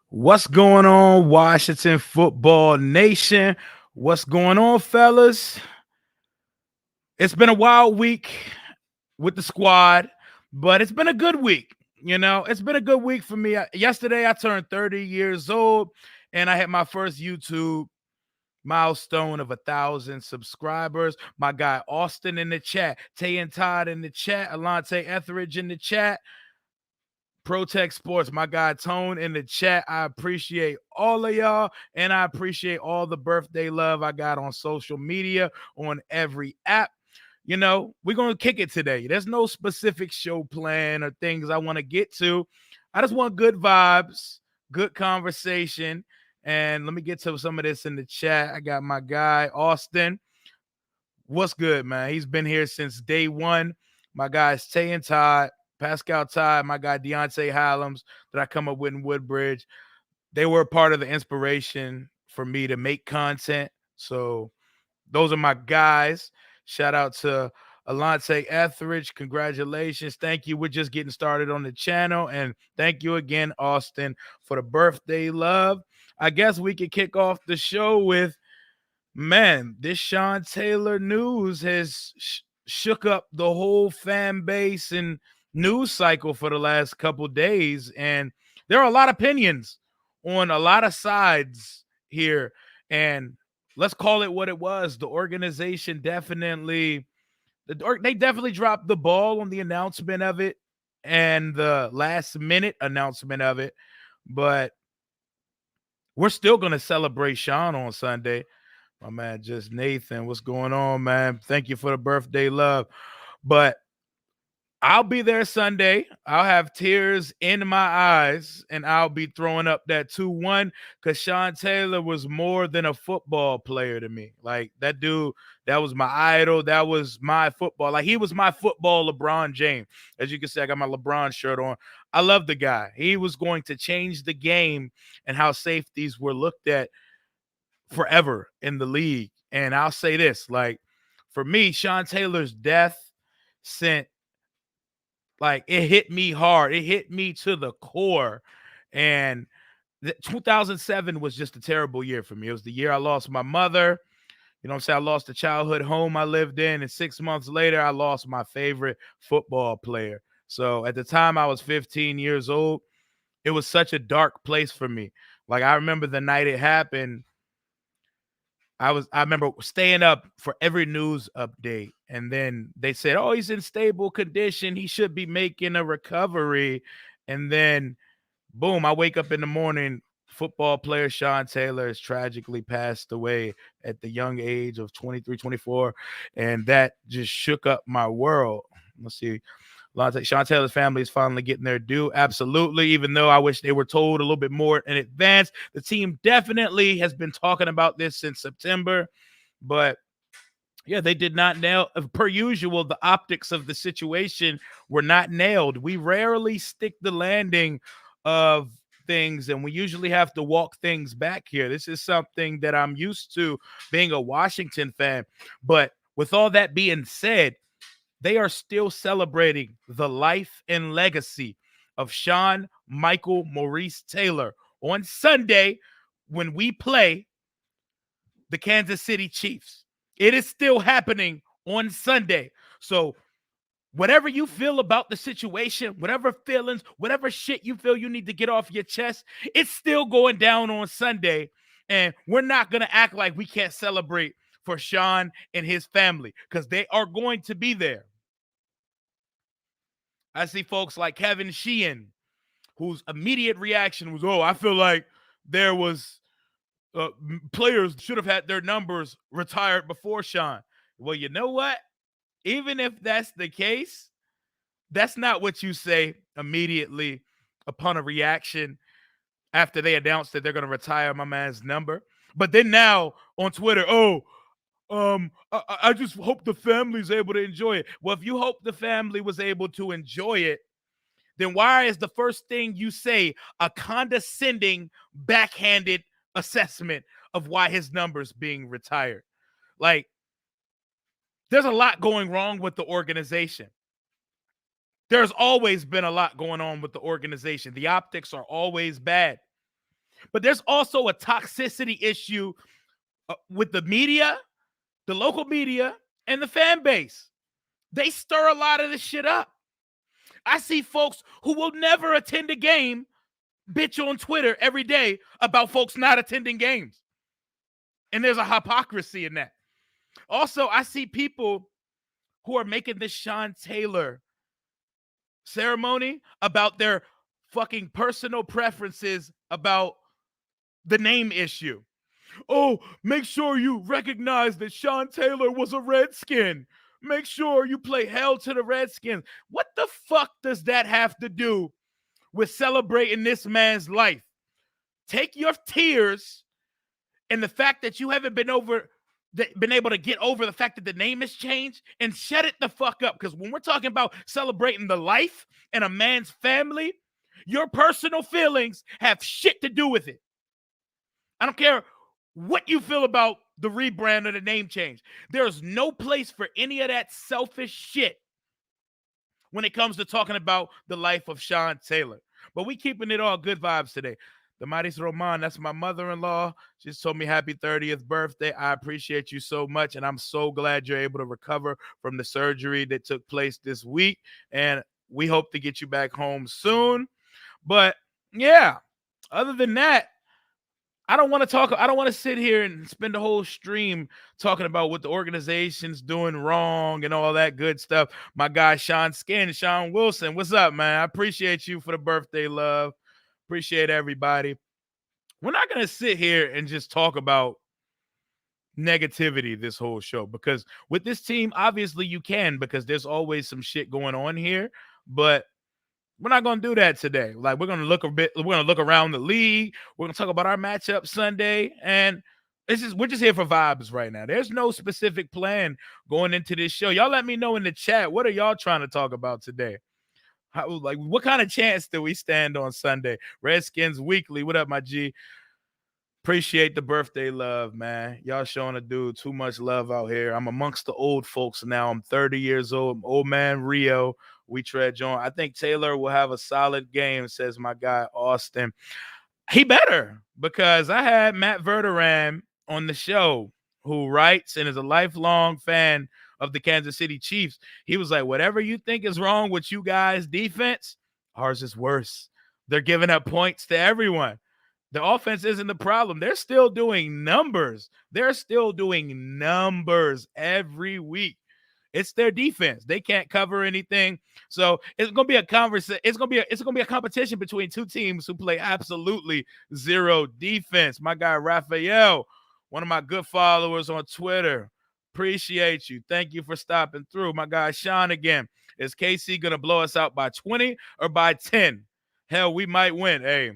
What's going on, Washington Football Nation? What's going on, fellas? It's been a wild week with the squad, but it's been a good week. It's been a good week for me. Yesterday, I turned 30 years old, and I had my first YouTube milestone of 1,000 subscribers. My guy Austin in the chat, Tay and Todd in the chat, Alante Etheridge in the chat. Protect Sports, my guy Tone in the chat. I appreciate all of y'all, and I appreciate all the birthday love I got on social media, on every app. We're going to kick it today. There's no specific show plan or things I want to get to. I just want good vibes, good conversation. And let me get to some of this in the chat. I got my guy Austin. What's good, man? He's been here since day one. My guys Tay and Todd. Pascal Todd, my guy Deontay Hallam's that I come up with in Woodbridge. They were part of the inspiration for me to make content. So those are my guys. Shout out to Alante Etheridge. Congratulations. Thank you. We're just getting started on the channel. And thank you again, Austin, for the birthday love. I guess we could kick off the show with, man, this Sean Taylor news has shook up the whole fan base and news cycle for the last couple days, and there are a lot of opinions on a lot of sides here, and let's call it what it was. The organization definitely dropped the ball on the announcement of it and the last minute announcement of it, but we're still going to celebrate Sean on Sunday. My man, just Nathan, what's going on, man? Thank you for the birthday love. But I'll be there Sunday. I'll have tears in my eyes, and I'll be throwing up that 2-1 because Sean Taylor was more than a football player to me. Like, that dude, that was my idol. That was my football. Like, he was my football LeBron James. As you can see, I got my LeBron shirt on. I love the guy. He was going to change the game and how safeties were looked at forever in the league. And I'll say this, like, for me, Sean Taylor's death sent, like, it hit me hard. It hit me to the core. And 2007 was just a terrible year for me. It was the year I lost my mother. You know what I'm saying? I lost the childhood home I lived in. And 6 months later, I lost my favorite football player. So at the time I was 15 years old, it was such a dark place for me. Like, I remember the night it happened, I remember staying up for every news update, and then they said, oh, he's in stable condition. He should be making a recovery. And then, boom, I wake up in the morning, football player Sean Taylor has tragically passed away at the young age of 23, 24. And that just shook up my world. Let's see. Sean Taylor's family is finally getting their due. Absolutely. Even though I wish they were told a little bit more in advance. The team definitely has been talking about this since September. But yeah, they did not nail, per usual, the optics of the situation were not nailed. We rarely stick the landing of things, and we usually have to walk things back here. This is something that I'm used to being a Washington fan. But with all that being said, they are still celebrating the life and legacy of Sean Michael Maurice Taylor on Sunday when we play the Kansas City Chiefs. It is still happening on Sunday. So whatever you feel about the situation, whatever feelings, whatever shit you feel you need to get off your chest, it's still going down on Sunday. And we're not going to act like we can't celebrate for Sean and his family because they are going to be there. I see folks like Kevin Sheehan, whose immediate reaction was, oh, I feel like there was players should have had their numbers retired before Sean. Well, you know what? Even if that's the case, that's not what you say immediately upon a reaction after they announce that they're going to retire my man's number. But then now on Twitter, I just hope the family's able to enjoy it. Well, if you hope the family was able to enjoy it, then why is the first thing you say a condescending, backhanded assessment of why his number's being retired? Like, there's a lot going wrong with the organization. There's always been a lot going on with the organization. The optics are always bad. But there's also a toxicity issue with the media, the local media, and the fan base. They stir a lot of this shit up. I see folks who will never attend a game bitch on Twitter every day about folks not attending games. And there's a hypocrisy in that. Also, I see people who are making this Sean Taylor ceremony about their fucking personal preferences about the name issue. Oh, make sure you recognize that Sean Taylor was a Redskin. Make sure you play hell to the Redskins. What the fuck does that have to do with celebrating this man's life? Take your tears and the fact that you haven't been able to get over the fact that the name has changed and shut it the fuck up. Because when we're talking about celebrating the life and a man's family, your personal feelings have shit to do with it. I don't care what you feel about the rebrand or the name change. There's no place for any of that selfish shit when it comes to talking about the life of Sean Taylor. But we keeping it all good vibes today. The Maris Roman, that's my mother-in-law. She just told me happy 30th birthday. I appreciate you so much, and I'm so glad you're able to recover from the surgery that took place this week. And we hope to get you back home soon. But yeah, other than that, I don't want to sit here and spend the whole stream talking about what the organization's doing wrong and all that good stuff. My guy, Sean Wilson, what's up, man? I appreciate you for the birthday love. Appreciate everybody. We're not going to sit here and just talk about negativity this whole show, because with this team, obviously you can, because there's always some shit going on here, but we're not going to do that today. Like, we're going to look around the league. We're going to talk about our matchup Sunday, and we're just here for vibes right now. There's no specific plan going into this show. Y'all let me know in the chat, what are y'all trying to talk about today? What kind of chance do we stand on Sunday? Redskins Weekly. What up, my G? Appreciate the birthday love, man. Y'all showing a dude too much love out here. I'm amongst the old folks now. I'm 30 years old. I'm old man Rio. We tread on. I think Taylor will have a solid game, says my guy Austin. He better, because I had Matt Verderam on the show, who writes and is a lifelong fan of the Kansas City Chiefs. He was like, whatever you think is wrong with you guys' defense, ours is worse. They're giving up points to everyone. The offense isn't the problem. They're still doing numbers. They're still doing numbers every week. It's their defense. They can't cover anything. So it's gonna be a conversation. It's gonna be a competition between two teams who play absolutely zero defense. My guy Raphael, one of my good followers on Twitter. Appreciate you. Thank you for stopping through. My guy Sean again. Is KC gonna blow us out by 20 or by 10? Hell, we might win. Hey,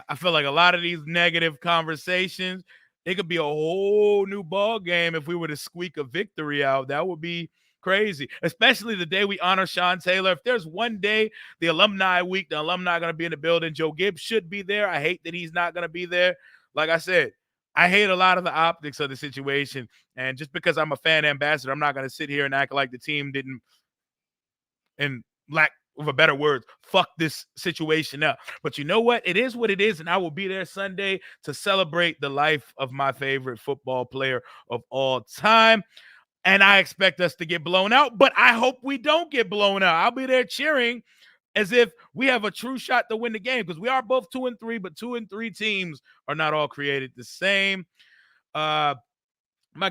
I feel like a lot of these negative conversations, it could be a whole new ball game if we were to squeak a victory out. That would be crazy, especially the day we honor Sean Taylor. If there's one day, the alumni week, the alumni are going to be in the building. Joe Gibbs should be there. I hate that he's not going to be there. Like I said, I hate a lot of the optics of the situation. And just because I'm a fan ambassador, I'm not going to sit here and act like the team didn't, and lack of a better word, fuck this situation up. But you know what? It is what it is, and I will be there Sunday to celebrate the life of my favorite football player of all time. And I expect us to get blown out, but I hope we don't get blown out. I'll be there cheering as if we have a true shot to win the game, because we are both 2-3, but 2-3 teams are not all created the same. My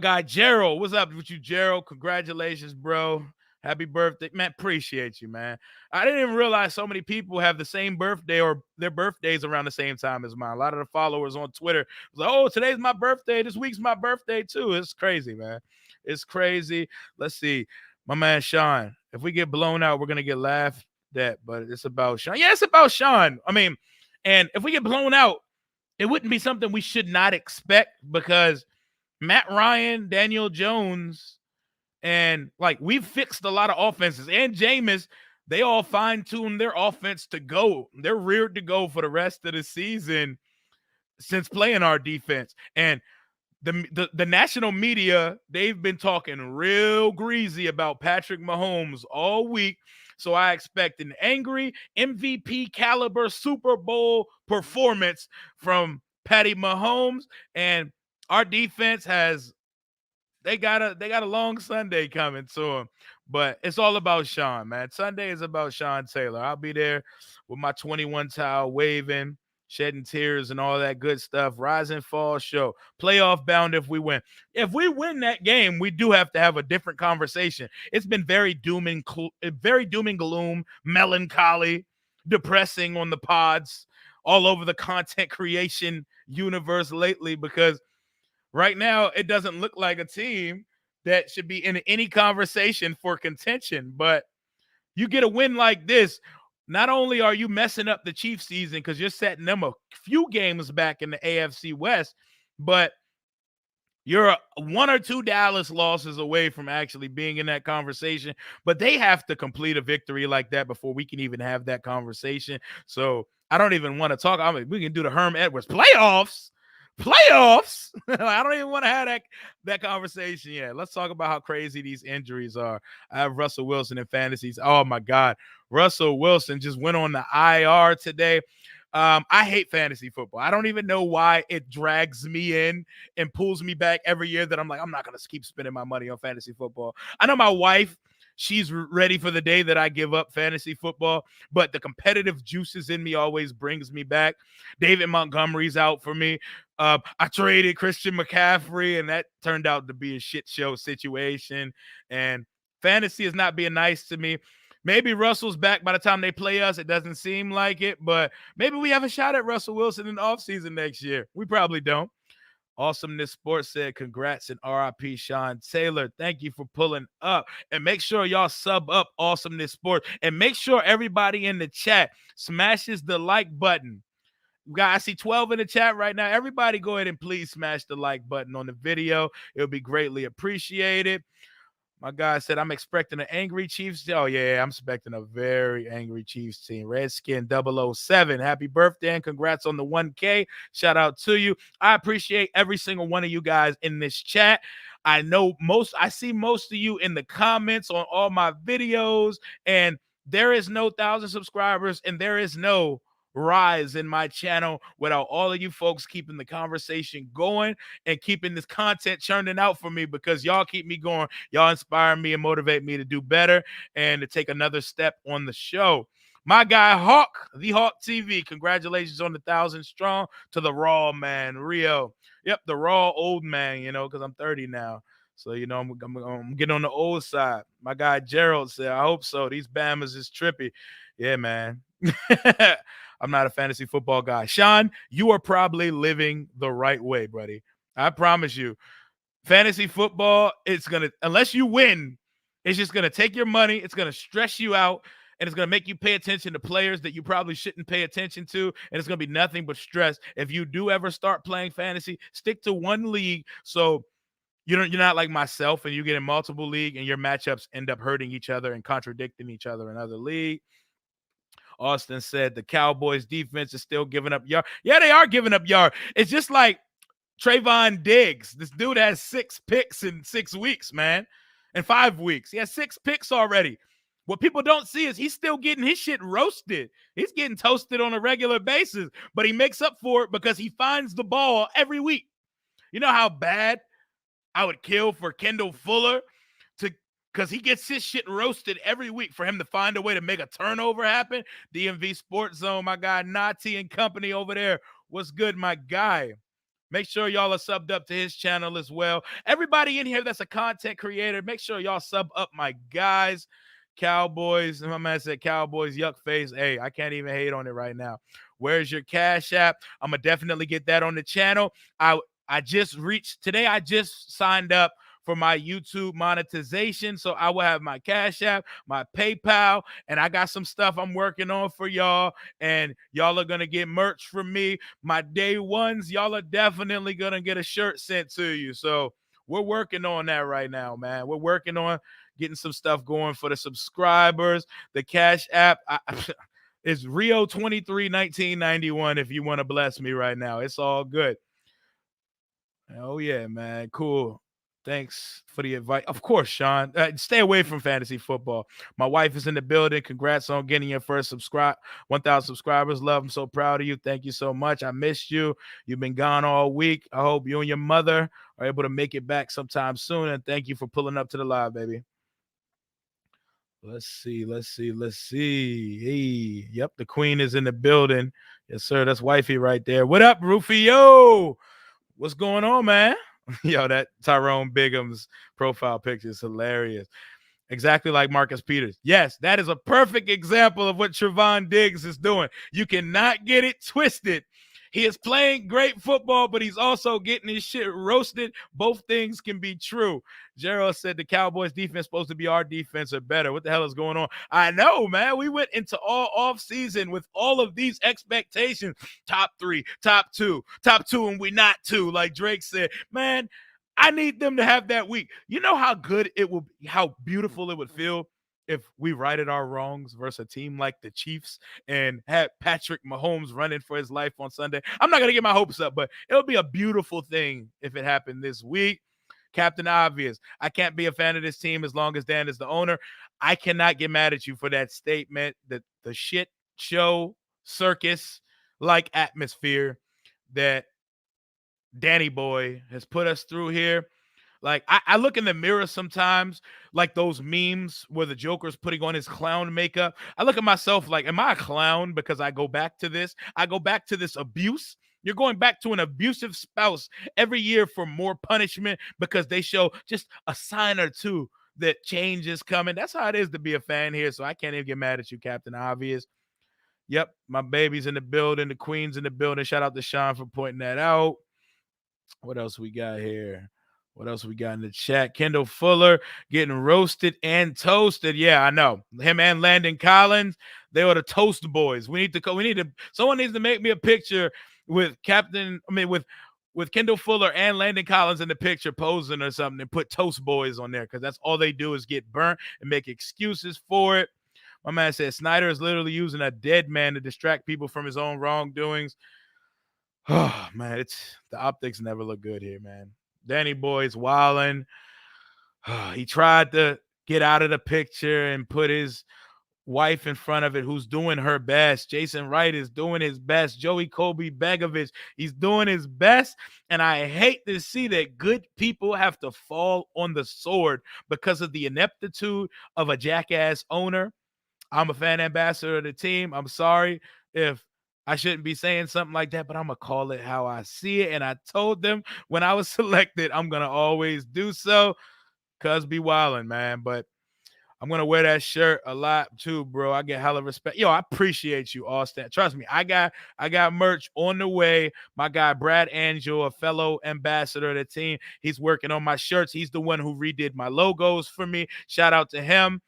guy Gerald, what's up with you, Gerald? Congratulations, bro. Happy birthday, man. Appreciate you, man. I didn't even realize so many people have the same birthday or their birthdays around the same time as mine. A lot of the followers on Twitter was like, oh, today's my birthday. This week's my birthday too. It's crazy, man. It's crazy. Let's see. My man Sean, if we get blown out, we're going to get laughed at, but it's about Sean. Yeah, it's about Sean. I mean, and if we get blown out, it wouldn't be something we should not expect, because Matt Ryan, Daniel Jones, and like, we've fixed a lot of offenses, and Jameis, they all fine-tuned their offense to go. They're reared to go for the rest of the season since playing our defense. And the national media, they've been talking real greasy about Patrick Mahomes all week. So I expect an angry MVP caliber Super Bowl performance from Patty Mahomes. And our defense has they got a long Sunday coming to them. But it's all about Sean, man. Sunday is about Sean Taylor. I'll be there with my 21 towel waving, shedding tears and all that good stuff. Rise and fall show. Playoff bound if we win. If we win that game, we do have to have a different conversation. It's been very very doom and gloom, melancholy, depressing on the pods all over the content creation universe lately because right now it doesn't look like a team that should be in any conversation for contention. But you get a win like this, not only are you messing up the Chiefs season because you're setting them a few games back in the AFC West, but you're one or two Dallas losses away from actually being in that conversation. But they have to complete a victory like that before we can even have that conversation. So I don't even want to talk. I mean, we can do the Herm Edwards playoffs. I don't even want to have that conversation yet. Let's talk about how crazy these injuries are. I have Russell Wilson in fantasies. Oh my God. Russell Wilson just went on the IR today. I hate fantasy football. I don't even know why it drags me in and pulls me back every year that I'm like, I'm not going to keep spending my money on fantasy football. I know my wife, she's ready for the day that I give up fantasy football, but the competitive juices in me always brings me back. David Montgomery's out for me. I traded Christian McCaffrey, and that turned out to be a shit show situation. And fantasy is not being nice to me. Maybe Russell's back by the time they play us. It doesn't seem like it, but maybe we have a shot at Russell Wilson in the offseason next year. We probably don't. Awesomeness Sports said, congrats and RIP Sean Taylor. Thank you for pulling up. And make sure y'all sub up Awesomeness Sports. And make sure everybody in the chat smashes the like button. I see 12 in the chat right now. Everybody go ahead and please smash the like button on the video. It'll be greatly appreciated. My guy said, I'm expecting an angry Chiefs. Oh, yeah, I'm expecting a very angry Chiefs team. Redskin 007. Happy birthday and congrats on the 1K. Shout out to you. I appreciate every single one of you guys in this chat. I see most of you in the comments on all my videos, and there is no 1,000 subscribers, and there is no rise in my channel without all of you folks keeping the conversation going and keeping this content churning out for me, because y'all keep me going. Y'all inspire me and motivate me to do better and to take another step on the show. My guy Hawk, the Hawk TV, congratulations on the 1,000 strong to the Raw man, Rio. Yep, the Raw old man, because I'm 30 now. So, I'm getting on the old side. My guy Gerald said, I hope so. These Bamas is trippy. Yeah, man. I'm not a fantasy football guy. Sean, you are probably living the right way, buddy. I promise you. Fantasy football, unless you win, it's just going to take your money. It's going to stress you out, and it's going to make you pay attention to players that you probably shouldn't pay attention to, and it's going to be nothing but stress. If you do ever start playing fantasy, stick to one league so you're not like myself and you get in multiple league and your matchups end up hurting each other and contradicting each other in other league. Austin said the Cowboys defense is still giving up yard. Yeah, they are giving up yard. It's just like Trayvon Diggs. This dude has 6 picks in 6 weeks, man. In 5 weeks. He has 6 picks already. What people don't see is he's still getting his shit roasted. He's getting toasted on a regular basis, but he makes up for it because he finds the ball every week. You know how bad I would kill for Kendall Fuller because he gets his shit roasted every week for him to find a way to make a turnover happen. DMV Sports Zone, my guy Nati and company over there. What's good, my guy? Make sure y'all are subbed up to his channel as well. Everybody in here that's a content creator, make sure y'all sub up my guys. Cowboys, my man said Cowboys, yuck face. Hey, I can't even hate on it right now. Where's your Cash App? I'm going to definitely get that on the channel. I just signed up for my YouTube monetization. So I will have my Cash App, my PayPal, and I got some stuff I'm working on for y'all. And y'all are going to get merch from me. My day ones, y'all are definitely going to get a shirt sent to you. So we're working on that right now, man. We're working on getting some stuff going for the subscribers. The Cash App is Rio 23 1991 if you want to bless me right now. It's all good. Oh, yeah, man. Cool. Thanks for the advice. Of course, Sean. Stay away from fantasy football. My wife is in the building. Congrats on getting your first 1,000 subscribers. Love. I'm so proud of you. Thank you so much. I missed you. You've been gone all week. I hope you and your mother are able to make it back sometime soon. And thank you for pulling up to the live, baby. Let's see. Hey, yep, the queen is in the building. Yes, sir. That's wifey right there. What up, Rufio? What's going on, man? Yo, that Tyrone Bigham's profile picture is hilarious. Exactly like Marcus Peters. Yes, that is a perfect example of what Trevon Diggs is doing. You cannot get it twisted. He is playing great football, but he's also getting his shit roasted. Both things can be true. Gerald said the Cowboys defense supposed to be our defense or better. What the hell is going on? I know, man. We went into all offseason with all of these expectations. Top 3, top 2, and we're not 2, like Drake said. Man, I need them to have that week. You know how good it will be, how beautiful it would feel if we righted our wrongs versus a team like the Chiefs and had Patrick Mahomes running for his life on Sunday. I'm not going to get my hopes up, but it'll be a beautiful thing if it happened this week. Captain Obvious, I can't be a fan of this team as long as Dan is the owner. I cannot get mad at you for that statement, that the shit show circus like atmosphere that Danny Boy has put us through here. Like, I look in the mirror sometimes, like those memes where the Joker's putting on his clown makeup. I look at myself like, am I a clown because I go back to this? I go back to this abuse. You're going back to an abusive spouse every year for more punishment because they show just a sign or two that change is coming. That's how it is to be a fan here. So I can't even get mad at you, Captain Obvious. Yep, my baby's in the building. The queen's in the building. Shout out to Sean for pointing that out. What else we got here? What else we got in the chat? Kendall Fuller getting roasted and toasted. Yeah, I know. Him and Landon Collins, they were the toast boys. Someone needs to make me a picture with with Kendall Fuller and Landon Collins in the picture posing or something and put toast boys on there because that's all they do is get burnt and make excuses for it. My man said Snyder is literally using a dead man to distract people from his own wrongdoings. Oh, man, the optics never look good here, man. Danny Boy's wilding. He tried to get out of the picture and put his wife in front of it, who's doing her best. Jason Wright is doing his best. Joey Kobe Begovich, he's doing his best. And I hate to see that good people have to fall on the sword because of the ineptitude of a jackass owner. I'm a fan ambassador of the team. I'm sorry if I shouldn't be saying something like that, but I'm going to call it how I see it. And I told them when I was selected, I'm going to always do so. Cuz be wildin', man. But I'm going to wear that shirt a lot too, bro. I get hella respect. Yo, I appreciate you, Austin. Trust me, I got merch on the way. My guy, Brad Angel, a fellow ambassador of the team, he's working on my shirts. He's the one who redid my logos for me. Shout out to him.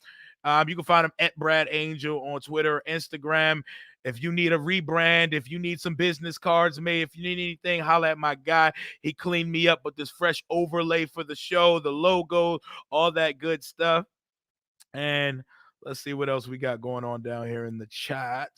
You can find him at Brad Angel on Twitter or Instagram. If you need a rebrand, if you need some business cards made, if you need anything, holla at my guy. He cleaned me up with this fresh overlay for the show, the logo, all that good stuff. And let's see what else we got going on down here in the chat.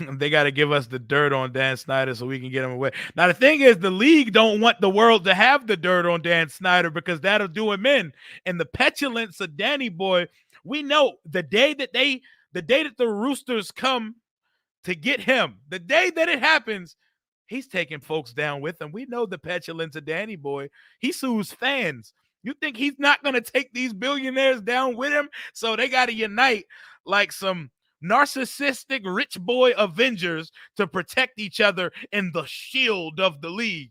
They got to give us the dirt on Dan Snyder so we can get him away. Now, the thing is, the league don't want the world to have the dirt on Dan Snyder because that'll do him in. And the petulance of Danny Boy, we know the day that the Roosters come to get him, the day that it happens, he's taking folks down with him. We know the petulance of Danny Boy. He sues fans. You think he's not going to take these billionaires down with him? So they got to unite like some narcissistic rich boy Avengers to protect each other in the shield of the league.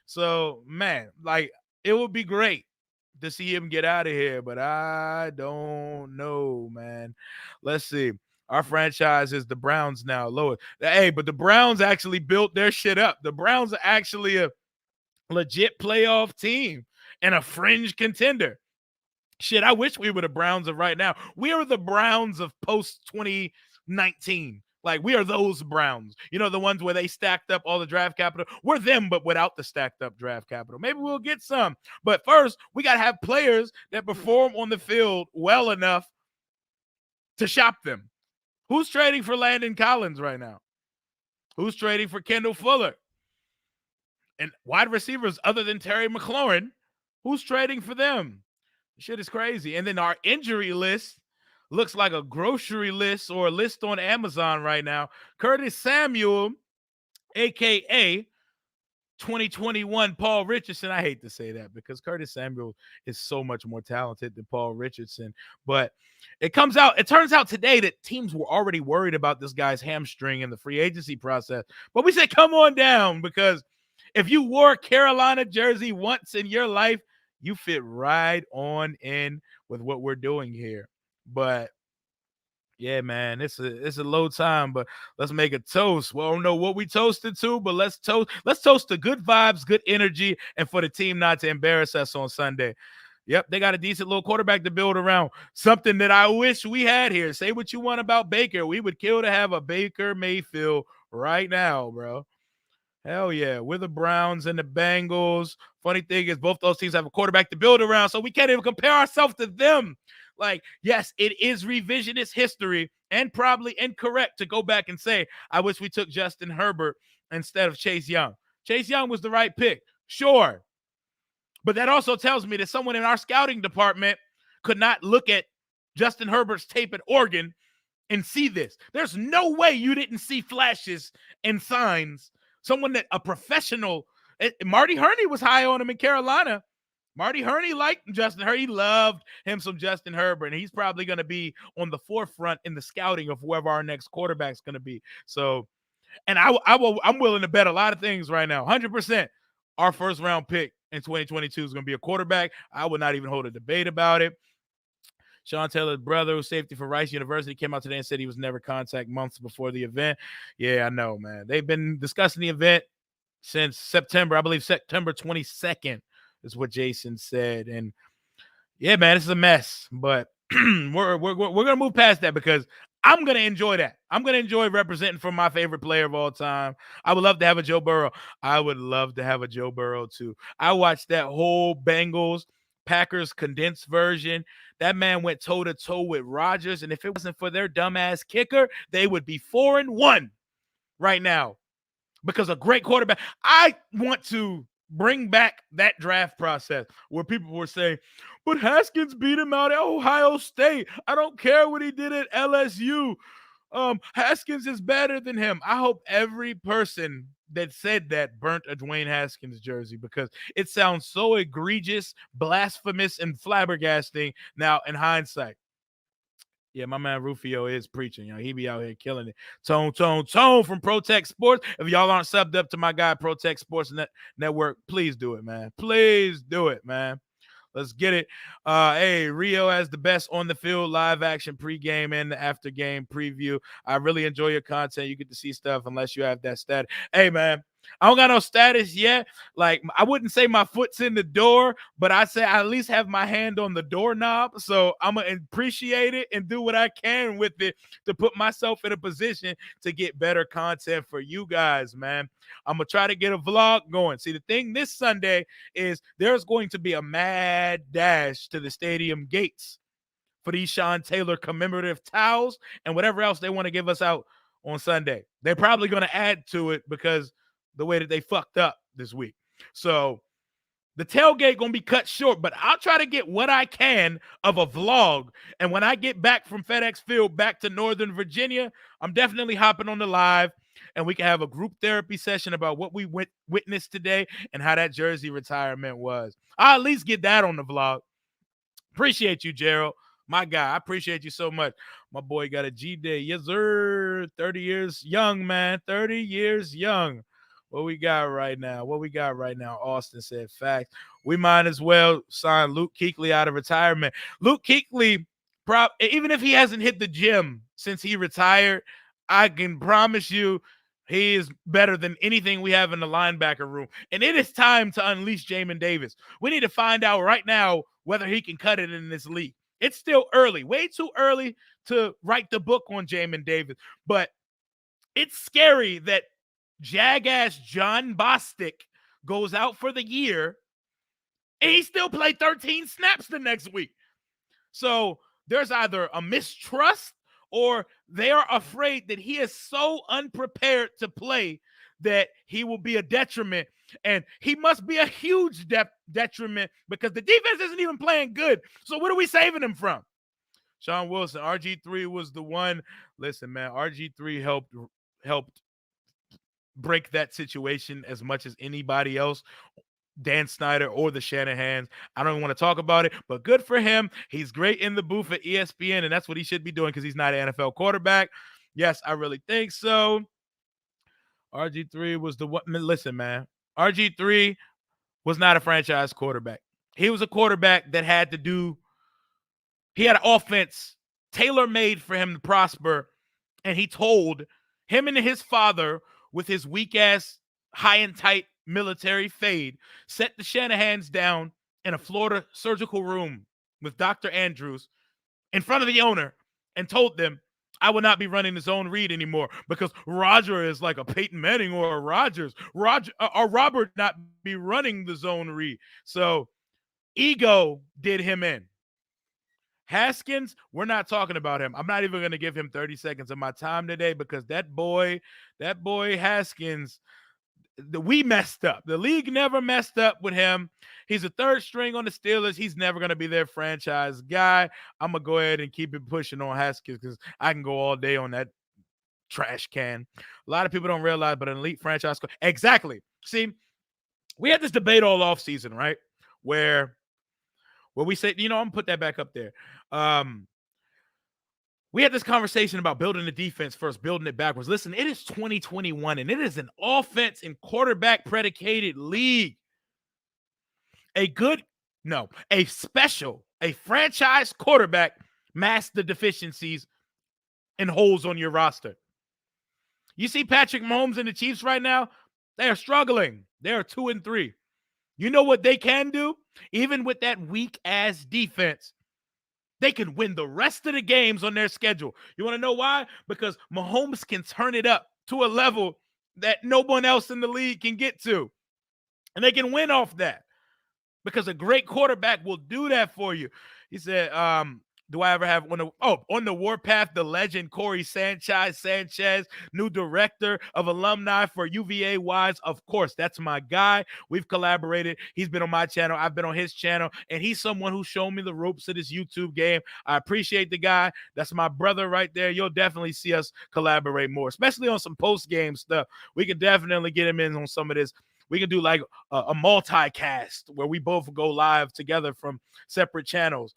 So, man, like, it would be great to see him get out of here, but I don't know, man. Let's see. Our franchise is the Browns now, lower. Hey, but the Browns actually built their shit up. The Browns are actually a legit playoff team and a fringe contender. Shit, I wish we were the Browns of right now. We are the Browns of post 2019. Like, we are those Browns. You know, the ones where they stacked up all the draft capital. We're them, but without the stacked up draft capital. Maybe we'll get some. But first, we got to have players that perform on the field well enough to shop them. Who's trading for Landon Collins right now? Who's trading for Kendall Fuller? And wide receivers other than Terry McLaurin, who's trading for them? Shit is crazy. And then our injury list looks like a grocery list or a list on Amazon right now. Curtis Samuel, a.k.a. 2021 Paul Richardson. I hate to say that because Curtis Samuel is so much more talented than Paul Richardson. But it turns out today that teams were already worried about this guy's hamstring in the free agency process. But we said, come on down, because if you wore a Carolina jersey once in your life, you fit right on in with what we're doing here. But yeah, man, it's a low time, but let's make a toast. Well, I don't know what we toasted to, but let's toast to good vibes, good energy, and for the team not to embarrass us on Sunday. Yep, they got a decent little quarterback to build around. Something that I wish we had here. Say what you want about Baker. We would kill to have a Baker Mayfield right now, bro. Hell yeah. We're the Browns and the Bengals. Funny thing is, both those teams have a quarterback to build around, so we can't even compare ourselves to them. Like, yes, it is revisionist history and probably incorrect to go back and say, I wish we took Justin Herbert instead of Chase Young. Chase Young was the right pick. Sure. But that also tells me that someone in our scouting department could not look at Justin Herbert's tape at Oregon and see this. There's no way you didn't see flashes and signs. Someone that a professional, Marty Hurney was high on him in Carolina. Marty Hurney liked Justin Herbert. He loved him some Justin Herbert, and he's probably going to be on the forefront in the scouting of whoever our next quarterback's going to be. So, and I'm willing to bet a lot of things right now. 100%. Our first round pick in 2022 is going to be a quarterback. I would not even hold a debate about it. Sean Taylor's brother, who's safety for Rice University, came out today and said he was never contact months before the event. Yeah, I know, man. They've been discussing the event since September. I believe September 22nd is what Jason said. And yeah, man, this is a mess. But we're gonna move past that because I'm gonna enjoy that. I'm gonna enjoy representing for my favorite player of all time. I would love to have a Joe Burrow. I would love to have a Joe Burrow too. I watched that whole Bengals Packers condensed version. That man went toe-to-toe with Rodgers, and if it wasn't for their dumbass kicker, they would be 4-1 right now because a great quarterback. I want to bring back that draft process where people were saying, but Haskins beat him out at Ohio State. I don't care what he did at LSU. Haskins is better than him. I hope every person that said that burnt a Dwayne Haskins jersey because it sounds so egregious, blasphemous, and flabbergasting now in hindsight. Yeah, my man Rufio is preaching. You know, he be out here killing it. Tone from Protect Sports. If y'all aren't subbed up to my guy Protect Sports Network, please do it, man. Please do it, man. Let's get it. Hey, Rio has the best on the field live action pregame and the after game preview. I really enjoy your content. You get to see stuff unless you have that stat. Hey, man, I don't got no status yet. Like, I wouldn't say my foot's in the door, but I say I at least have my hand on the doorknob. So I'm going to appreciate it and do what I can with it to put myself in a position to get better content for you guys, man. I'm going to try to get a vlog going. See, the thing this Sunday is there's going to be a mad dash to the stadium gates for these Sean Taylor commemorative towels and whatever else they want to give us out on Sunday. They're probably going to add to it because the way that they fucked up this week. So the tailgate going to be cut short, but I'll try to get what I can of a vlog. And when I get back from FedEx Field back to Northern Virginia, I'm definitely hopping on the live and we can have a group therapy session about what we witnessed today and how that jersey retirement was. I'll at least get that on the vlog. Appreciate you, Gerald. My guy, I appreciate you so much. My boy got a G-Day. Yes, sir. 30 years young, man. 30 years young. What we got right now? Austin said facts. We might as well sign Luke Kuechly out of retirement. Luke Kuechly, even if he hasn't hit the gym since he retired, I can promise you he is better than anything we have in the linebacker room. And it is time to unleash Jamin Davis. We need to find out right now whether he can cut it in this league. It's still early, way too early to write the book on Jamin Davis. But It's scary that jag-ass John Bostic goes out for the year and he still played 13 snaps the next week. So there's either a mistrust or they are afraid that he is so unprepared to play that he will be a detriment. And he must be a huge detriment because the defense isn't even playing good. So what are we saving him from? Sean Wilson, RG3 was the one. Listen, man, RG3 helped break that situation as much as anybody else. Dan Snyder or the Shanahans. I don't want to talk about it, but good for him. He's great in the booth at ESPN, and that's what he should be doing because he's not an NFL quarterback. Yes, I really think so. RG3 was the one. Listen, man, RG3 was not a franchise quarterback. He was a quarterback that had to do, he had an offense tailor-made for him to prosper, and he told him and his father with his weak-ass high and tight military fade, set the Shanahans down in a Florida surgical room with Dr. Andrews in front of the owner and told them, I will not be running the zone read anymore because Roger is like a Peyton Manning or a Rodgers. Robert not be running the zone read. So ego did him in. Haskins, we're not talking about him. I'm not even going to give him 30 seconds of my time today because that boy Haskins, we messed up. The league never messed up with him. He's a third string on the Steelers. He's never going to be their franchise guy. I'm going to go ahead and keep it pushing on Haskins because I can go all day on that trash can. A lot of people don't realize, but an elite franchise. Exactly. See, we had this debate all offseason, right? Where we say, I'm going to put that back up there. We had this conversation about building the defense first, building it backwards. Listen, it is 2021, and it is an offense and quarterback predicated league. A franchise quarterback masks the deficiencies and holes on your roster. You see Patrick Mahomes and the Chiefs right now? They are struggling. They are 2-3. You know what they can do? Even with that weak-ass defense, they can win the rest of the games on their schedule. You want to know why? Because Mahomes can turn it up to a level that no one else in the league can get to. And they can win off that because a great quarterback will do that for you. He said, do I ever have on the warpath, the legend Corey Sanchez, new director of alumni for UVA Wise. Of course, that's my guy. We've collaborated. He's been on my channel. I've been on his channel, and he's someone who showed me the ropes of this YouTube game. I appreciate the guy. That's my brother right there. You'll definitely see us collaborate more, especially on some post-game stuff. We can definitely get him in on some of this. We can do like a multicast where we both go live together from separate channels.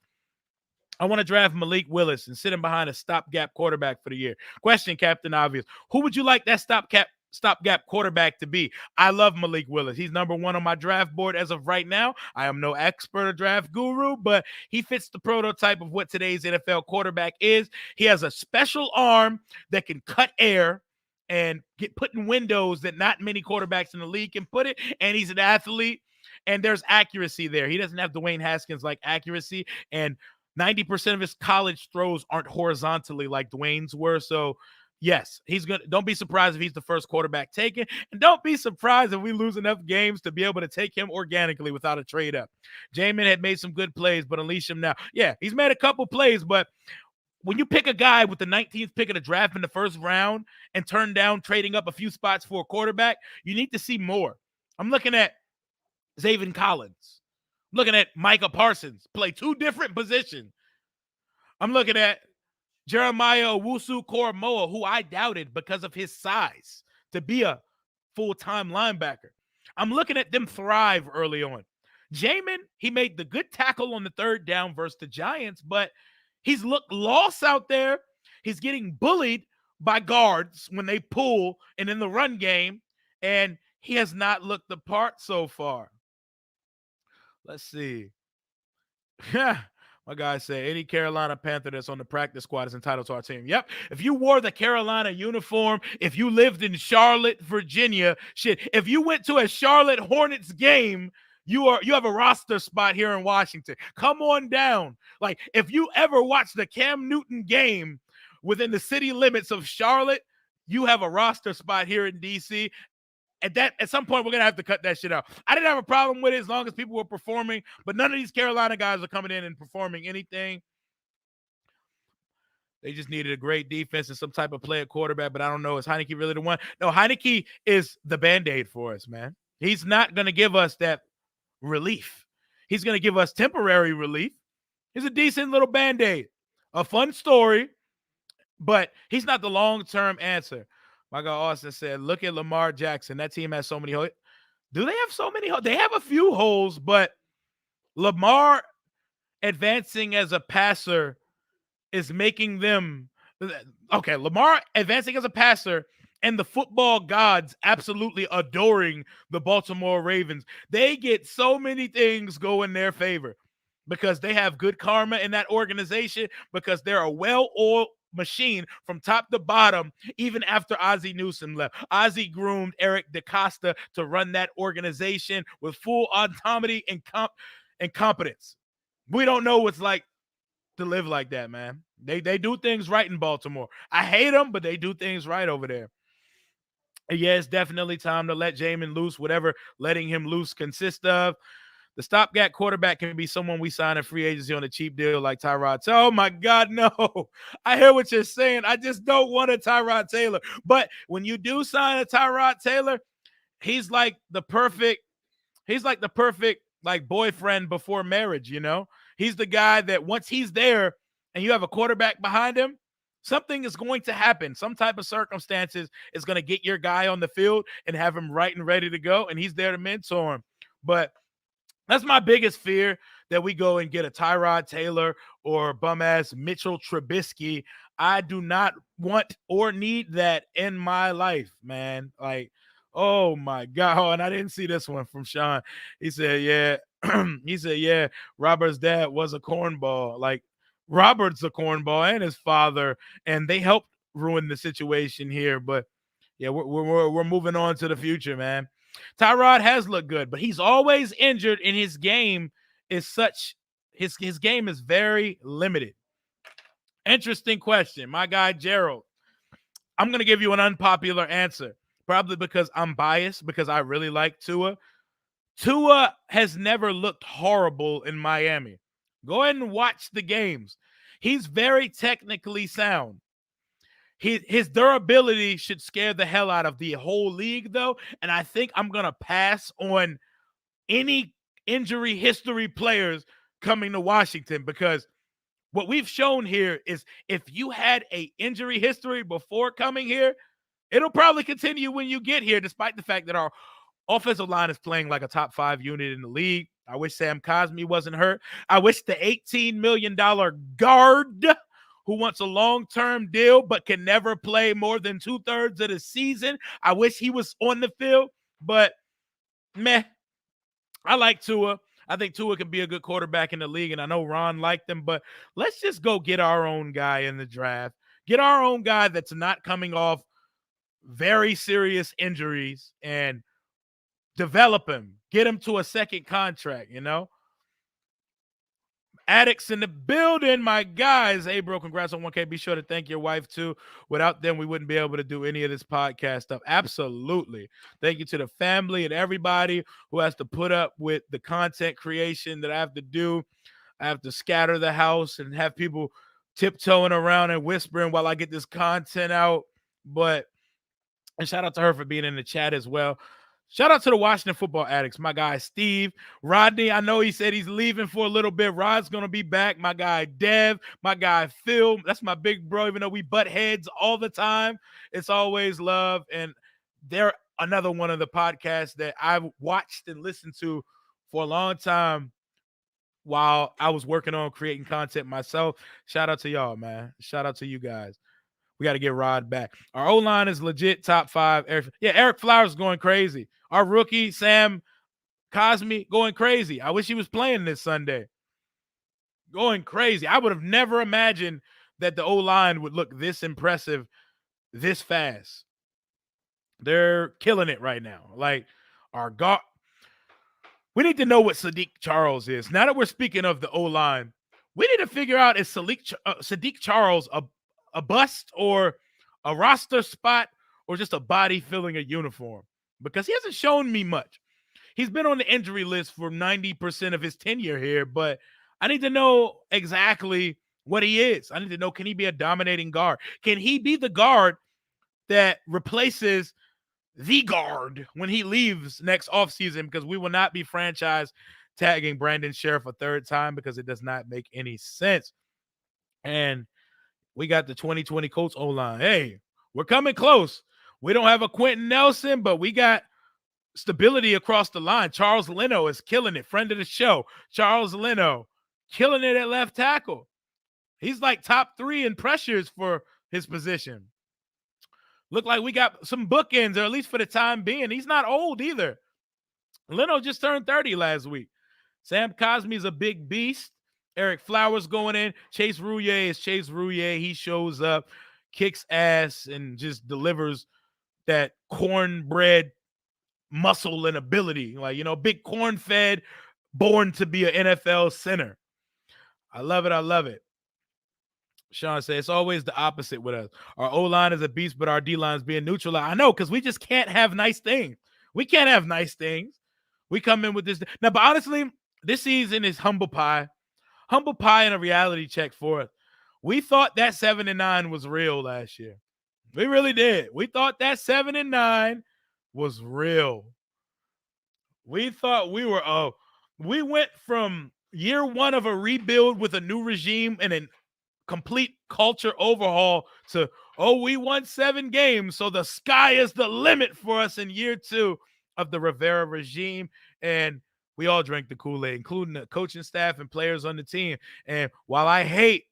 I want to draft Malik Willis and sit him behind a stopgap quarterback for the year. Question, Captain Obvious. Who would you like that stopgap quarterback to be? I love Malik Willis. He's number one on my draft board as of right now. I am no expert or draft guru, but he fits the prototype of what today's NFL quarterback is. He has a special arm that can cut air and get put in windows that not many quarterbacks in the league can put it, and he's an athlete, and there's accuracy there. He doesn't have Dwayne Haskins-like accuracy, and 90% of his college throws aren't horizontally like Dwayne's were. So, yes, don't be surprised if he's the first quarterback taken. And don't be surprised if we lose enough games to be able to take him organically without a trade up. Jamin had made some good plays, but unleash him now. Yeah, he's made a couple plays, but when you pick a guy with the 19th pick of the draft in the first round and turn down trading up a few spots for a quarterback, you need to see more. I'm looking at Zaven Collins. Looking at Micah Parsons play two different positions. I'm looking at Jeremiah Owusu-Koramoah, who I doubted because of his size to be a full-time linebacker. I'm looking at them thrive early on. Jamin, he made the good tackle on the third down versus the Giants, but he's looked lost out there. He's getting bullied by guards when they pull and in the run game, and he has not looked the part so far. Let's see. Yeah, my guy said any Carolina Panther that's on the practice squad is entitled to our team. Yep. If you wore the Carolina uniform, if you lived in Charlotte, Virginia, if you went to a Charlotte Hornets game, you have a roster spot here in Washington. Come on down. Like, if you ever watched the Cam Newton game within the city limits of Charlotte, you have a roster spot here in DC. At some point, we're going to have to cut that shit out. I didn't have a problem with it as long as people were performing, but none of these Carolina guys are coming in and performing anything. They just needed a great defense and some type of play at quarterback, but I don't know. Is Heineke really the one? No, Heineke is the Band-Aid for us, man. He's not going to give us that relief. He's going to give us temporary relief. He's a decent little Band-Aid. A fun story, but he's not the long-term answer. My guy Austin said, look at Lamar Jackson. That team has so many holes. Do they have so many holes? They have a few holes, but Lamar advancing as a passer is making them okay. Lamar advancing as a passer and the football gods absolutely adoring the Baltimore Ravens. They get so many things go in their favor because they have good karma in that organization, because they're a well-oiled machine from top to bottom. Even after Ozzie Newsome left, Ozzie groomed Eric DeCosta to run that organization with full autonomy and competence. We don't know what's like to live like that, man. They do things right in Baltimore. I hate them, but they do things right over there. And yeah, it's definitely time to let Jamin loose, whatever letting him loose consists of. The stopgap quarterback can be someone we sign a free agency on a cheap deal like Tyrod. Oh, my God, no. I hear what you're saying. I just don't want a Tyrod Taylor. But when you do sign a Tyrod Taylor, he's like the perfect like boyfriend before marriage, you know? He's the guy that once he's there and you have a quarterback behind him, something is going to happen. Some type of circumstances is going to get your guy on the field and have him right and ready to go, and he's there to mentor him. But that's my biggest fear, that we go and get a Tyrod Taylor or bum-ass Mitchell Trubisky. I do not want or need that in my life, man. Like, oh, my God. Oh, and I didn't see this one from Sean. He said, yeah. He said, yeah, Robert's dad was a cornball. Like, Robert's a cornball and his father, and they helped ruin the situation here. But, yeah, we're moving on to the future, man. Tyrod has looked good, but he's always injured, and his game is such his game is very limited. Interesting question. My guy Gerald. I'm going to give you an unpopular answer, probably because I'm biased, because I really like Tua. Tua has never looked horrible in Miami. Go ahead and watch the games. He's very technically sound. His durability should scare the hell out of the whole league, though. And I think I'm going to pass on any injury history players coming to Washington, because what we've shown here is if you had an injury history before coming here, it'll probably continue when you get here, despite the fact that our offensive line is playing like a top 5 unit in the league. I wish Sam Cosmi wasn't hurt. I wish the $18 million guard who wants a long-term deal but can never play more than 2/3 of the season, I wish he was on the field. But, meh, I like Tua. I think Tua can be a good quarterback in the league, and I know Ron liked him, but let's just go get our own guy in the draft. Get our own guy that's not coming off very serious injuries and develop him. Get him to a second contract, you know? Addicts in the building, my guys. Hey, bro, congrats on 1K. Be sure to thank your wife, too. Without them, we wouldn't be able to do any of this podcast stuff. Absolutely. Thank you to the family and everybody who has to put up with the content creation that I have to do. I have to scatter the house and have people tiptoeing around and whispering while I get this content out. And shout out to her for being in the chat as well. Shout out to the Washington Football Addicts, my guy Steve, Rodney. I know he said he's leaving for a little bit. Rod's going to be back. My guy Dev, my guy Phil. That's my big bro, even though we butt heads all the time. It's always love. And they're another one of the podcasts that I've watched and listened to for a long time while I was working on creating content myself. Shout out to y'all, man. Shout out to you guys. We got to get Rod back. Our O-line is legit top 5. Eric Flowers is going crazy. Our rookie, Sam Cosmi, going crazy. I wish he was playing this Sunday. Going crazy. I would have never imagined that the O-line would look this impressive this fast. They're killing it right now. Like, our guard. We need to know what Sadiq Charles is. Now that we're speaking of the O-line, we need to figure out, is Sadiq Charles a bust or a roster spot, or just a body filling a uniform? Because he hasn't shown me much. He's been on the injury list for 90% of his tenure here, but I need to know exactly what he is. I need to know, can he be a dominating guard? Can he be the guard that replaces the guard when he leaves next offseason? Because we will not be franchise tagging Brandon Sheriff a third time because it does not make any sense. And we got the 2020 Colts O-line. Hey, we're coming close. We don't have a Quentin Nelson, but we got stability across the line. Charles Leno is killing it. Friend of the show, Charles Leno, killing it at left tackle. He's like top 3 in pressures for his position. Look like we got some bookends, or at least for the time being. He's not old either. Leno just turned 30 last week. Sam Cosmi's a big beast. Eric Flowers going in. Chase Roullier is Chase Roullier. He shows up, kicks ass, and just delivers that cornbread muscle and ability. Like, big corn fed, born to be an NFL center. I love it. I love it. Sean said, it's always the opposite with us. Our O-line is a beast, but our D-line is being neutralized. I know, because we just can't have nice things. We can't have nice things. We come in with this. Now, but honestly, this season is humble pie. Humble pie and a reality check for us. We thought that 7-9 was real last year. We really did. We thought that 7-9 was real. We thought we went from year one of a rebuild with a new regime and a complete culture overhaul to, we won 7 games, so the sky is the limit for us in year 2 of the Rivera regime. And we all drank the Kool-Aid, including the coaching staff and players on the team. And while I hate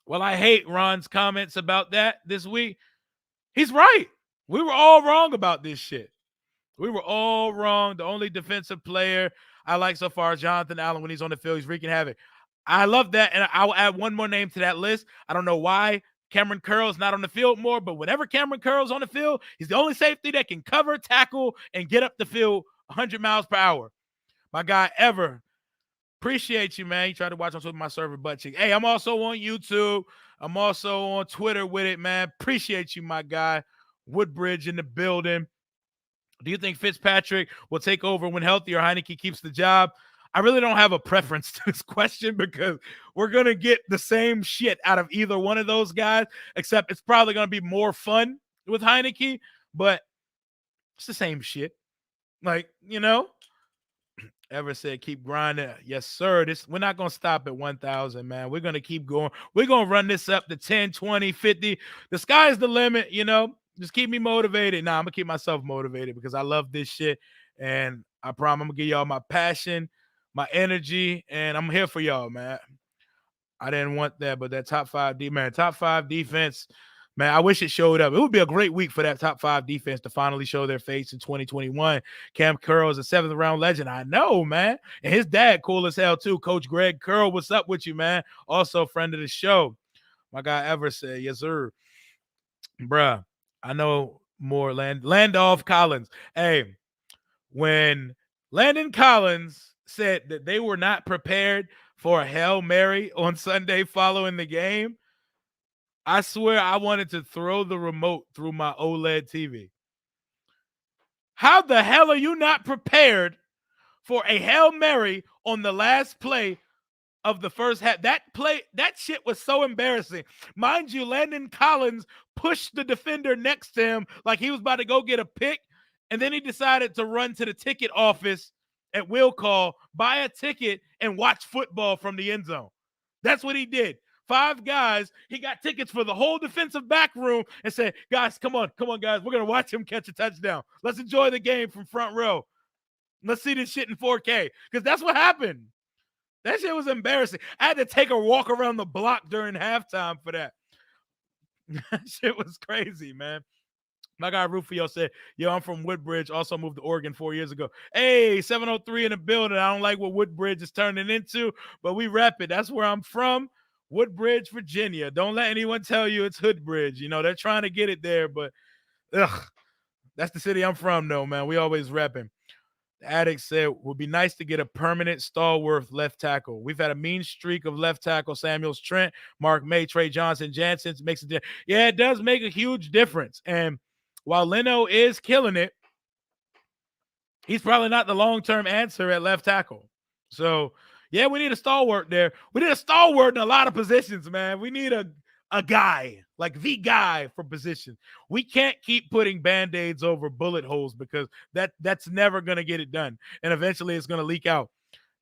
Ron's comments about that this week, he's right. We were all wrong about this shit. We were all wrong. The only defensive player I like so far is Jonathan Allen. When he's on the field, he's wreaking havoc. I love that, and I'll add one more name to that list. I don't know why Cameron Curl's not on the field more, but whenever Cameron Curl's on the field, he's the only safety that can cover, tackle, and get up the field 100 miles per hour. My guy, Ever. Appreciate you, man. You try to watch on my server butt cheek. Hey, I'm also on YouTube. I'm also on Twitter with it, man. Appreciate you, my guy. Woodbridge in the building. Do you think Fitzpatrick will take over when healthy, or Heineke keeps the job? I really don't have a preference to this question, because we're going to get the same shit out of either one of those guys, except it's probably going to be more fun with Heineke, but it's the same shit. Like, Ever said, keep grinding. Yes, sir. We're not going to stop at 1,000, man. We're going to keep going. We're going to run this up to 10, 20, 50. The sky's the limit, Just keep me motivated. Nah, I'm going to keep myself motivated, because I love this shit, and I promise I'm going to give y'all my passion, my energy, and I'm here for y'all, man. I didn't want that, but that top 5 defense, man, I wish it showed up. It would be a great week for that top 5 defense to finally show their face in 2021. Cam Curl is a 7th-round legend. I know, man. And his dad, cool as hell, too. Coach Greg Curl, what's up with you, man? Also, friend of the show. My guy Ever said, yes, sir. Bruh, I know more. Landolph Collins. Hey, when Landon Collins said that they were not prepared for a Hail Mary on Sunday following the game, I swear I wanted to throw the remote through my OLED TV. How the hell are you not prepared for a Hail Mary on the last play of the first half? That shit was so embarrassing. Mind you, Landon Collins pushed the defender next to him like he was about to go get a pick, and then he decided to run to the ticket office at will call, buy a ticket, and watch football from the end zone. That's what he did. 5 guys, he got tickets for the whole defensive back room and said, guys, come on, guys. We're going to watch him catch a touchdown. Let's enjoy the game from front row. Let's see this shit in 4K, because that's what happened. That shit was embarrassing. I had to take a walk around the block during halftime for that. That shit was crazy, man. My guy Rufio said, yo, I'm from Woodbridge. Also moved to Oregon 4 years ago. Hey, 703 in the building. I don't like what Woodbridge is turning into, but we rep it. That's where I'm from. Woodbridge, Virginia. Don't let anyone tell you it's Hoodbridge. They're trying to get it there, but that's the city I'm from, though, man. We always repping. The addict said, would be nice to get a permanent stalwart left tackle. We've had a mean streak of left tackle. Samuels, Trent, Mark May, Trey Johnson, Jansen makes it. Yeah, it does make a huge difference. And while Leno is killing it, he's probably not the long-term answer at left tackle. So, yeah, we need a stalwart there. We need a stalwart in a lot of positions, man. We need a guy, like the guy for position. We can't keep putting Band-Aids over bullet holes because that's never going to get it done. And eventually it's going to leak out.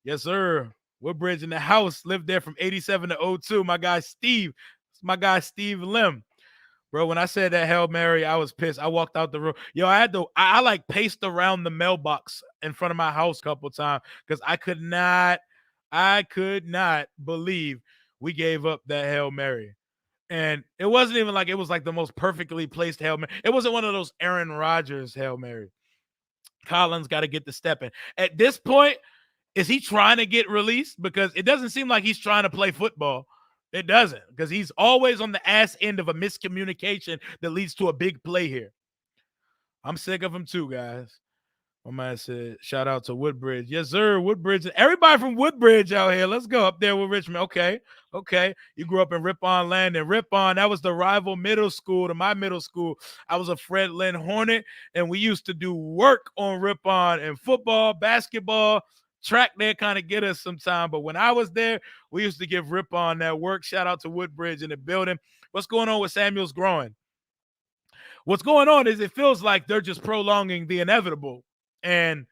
Yes, sir. Woodbridge in the house, lived there from 87 to 02. My guy Steve Lim. Bro, when I said that Hail Mary, I was pissed. I walked out the room. Yo, I like paced around the mailbox in front of my house a couple times because I could not believe we gave up that Hail Mary. And it wasn't even like it was like the most perfectly placed Hail Mary. It wasn't one of those Aaron Rodgers Hail Mary. Collins got to get the step in. At this point, is he trying to get released? Because it doesn't seem like he's trying to play football. It doesn't, because he's always on the ass end of a miscommunication that leads to a big play here. I'm sick of him too, guys. My man said, shout out to Woodbridge. Yes, sir, Woodbridge. Everybody from Woodbridge out here. Let's go up there with Richmond. Okay. You grew up in Ripon Land, and Ripon, that was the rival middle school to my middle school. I was a Fred Lynn Hornet, and we used to do work on Ripon and football, basketball, track there kind of get us sometime. But when I was there, we used to give Ripon that work. Shout out to Woodbridge in the building. What's going on with Samuel's growing? What's going on is it feels like they're just prolonging the inevitable. And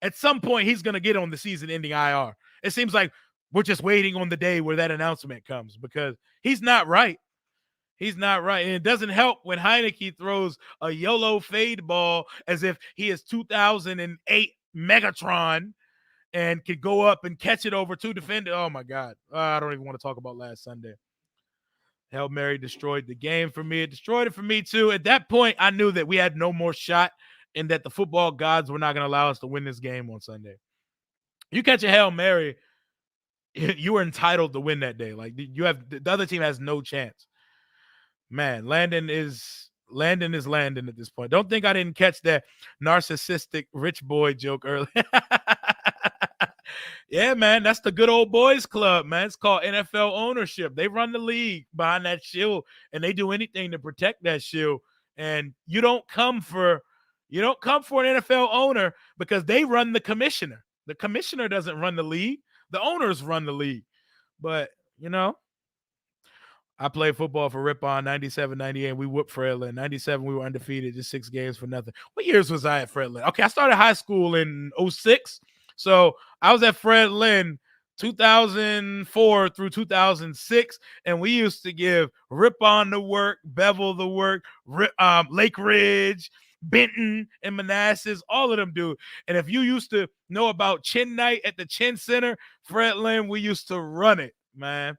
at some point, he's going to get on the season-ending IR. It seems like we're just waiting on the day where that announcement comes because he's not right. He's not right. And it doesn't help when Heineke throws a YOLO fade ball as if he is 2008 Megatron and could go up and catch it over two defenders. Oh, my God. I don't even want to talk about last Sunday. Hail Mary destroyed the game for me. It destroyed it for me, too. At that point, I knew that we had no more shot and that the football gods were not going to allow us to win this game on Sunday. You catch a Hail Mary, you were entitled to win that day. Like, the other team has no chance. Man, Landon is Landon at this point. Don't think I didn't catch that narcissistic rich boy joke earlier. Yeah, man, that's the good old boys club, man. It's called NFL ownership. They run the league behind that shield, and they do anything to protect that shield. And you don't come for an NFL owner because they run the commissioner. The commissioner doesn't run the league. The owners run the league. But, I played football for Ripon, 97, 98. We whooped Fred Lynn. 97, we were undefeated, just 6 games for nothing. What years was I at Fred Lynn? Okay, I started high school in 06. So I was at Fred Lynn 2004 through 2006, and we used to give Ripon the work, Bevel the work, Lake Ridge, Benton, and Manassas, all of them do. And if you used to know about Chin Night at the Chin Center, Fred Lynn, we used to run it, man.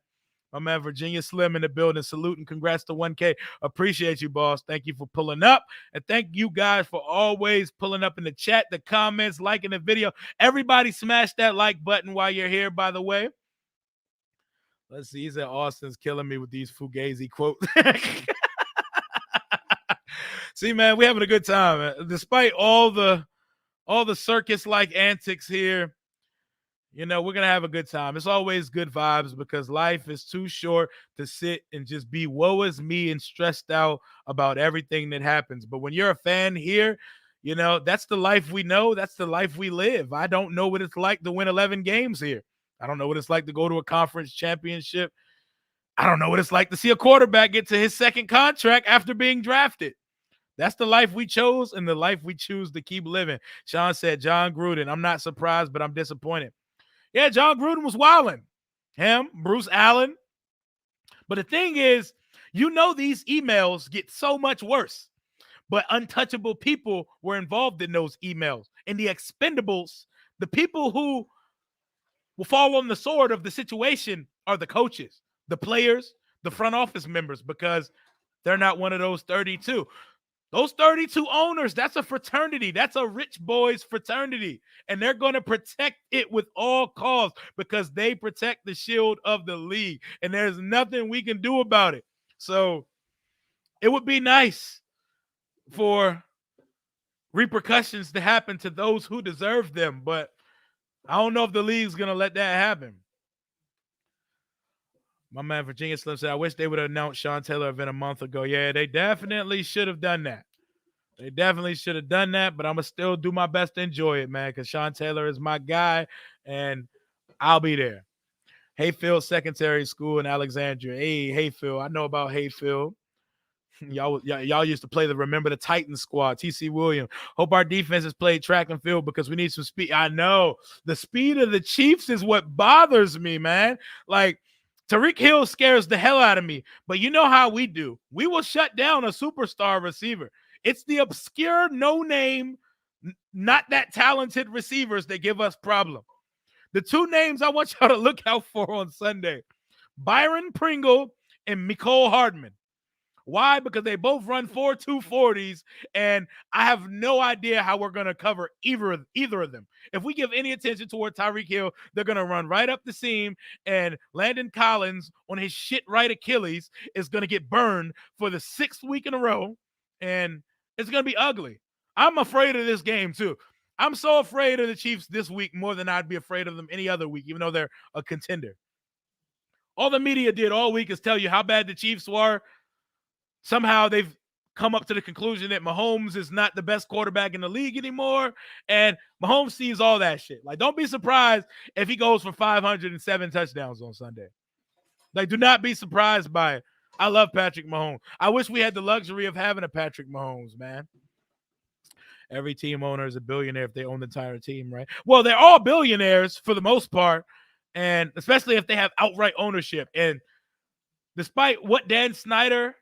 My man Virginia Slim in the building. Salute and congrats to 1K. Appreciate you, boss. Thank you for pulling up. And thank you guys for always pulling up in the chat, the comments, liking the video. Everybody smash that like button while you're here, by the way. Let's see. He said Austin's killing me with these Fugazi quotes. See, man, we're having a good time. Despite all the circus-like antics here, we're going to have a good time. It's always good vibes because life is too short to sit and just be woe is me and stressed out about everything that happens. But when you're a fan here, that's the life we know. That's the life we live. I don't know what it's like to win 11 games here. I don't know what it's like to go to a conference championship. I don't know what it's like to see a quarterback get to his second contract after being drafted. That's the life we chose and the life we choose to keep living. Sean said, John Gruden. I'm not surprised, but I'm disappointed. Yeah, John Gruden was wilding. Him, Bruce Allen. But the thing is, these emails get so much worse. But untouchable people were involved in those emails. And the expendables, the people who will fall on the sword of the situation are the coaches, the players, the front office members, because they're not one of those 32. Those 32 owners, that's a fraternity. That's a rich boys fraternity. And they're going to protect it with all costs because they protect the shield of the league. And there's nothing we can do about it. So it would be nice for repercussions to happen to those who deserve them, but I don't know if the league's going to let that happen. My man Virginia Slim said, I wish they would have announced Sean Taylor event a month ago. Yeah, they definitely should have done that. They definitely should have done that, but I'm going to still do my best to enjoy it, man, because Sean Taylor is my guy, and I'll be there. Hayfield Secondary School in Alexandria. Hey, Hayfield. I know about Hayfield. Y'all used to play the Remember the Titans squad, TC Williams. Hope our defense has played track and field because we need some speed. I know. The speed of the Chiefs is what bothers me, man. Like, Tyreek Hill scares the hell out of me, but you know how we do. We will shut down a superstar receiver. It's the obscure, no-name, not that talented receivers that give us problems. The two names I want y'all to look out for on Sunday, Byron Pringle and Mecole Hardman. Why? Because they both run 4.2 40s, and I have no idea how we're going to cover either of them. If we give any attention toward Tyreek Hill, they're going to run right up the seam, and Landon Collins on his shit right Achilles is going to get burned for the 6th week in a row, and it's going to be ugly. I'm afraid of this game, too. I'm so afraid of the Chiefs this week more than I'd be afraid of them any other week, even though they're a contender. All the media did all week is tell you how bad the Chiefs were. Somehow they've come up to the conclusion that Mahomes is not the best quarterback in the league anymore. And Mahomes sees all that shit. Like, don't be surprised if he goes for 507 touchdowns on Sunday. Like, do not be surprised by it. I love Patrick Mahomes. I wish we had the luxury of having a Patrick Mahomes, man. Every team owner is a billionaire if they own the entire team, right? Well, they're all billionaires for the most part, and especially if they have outright ownership. And despite what Dan Snyder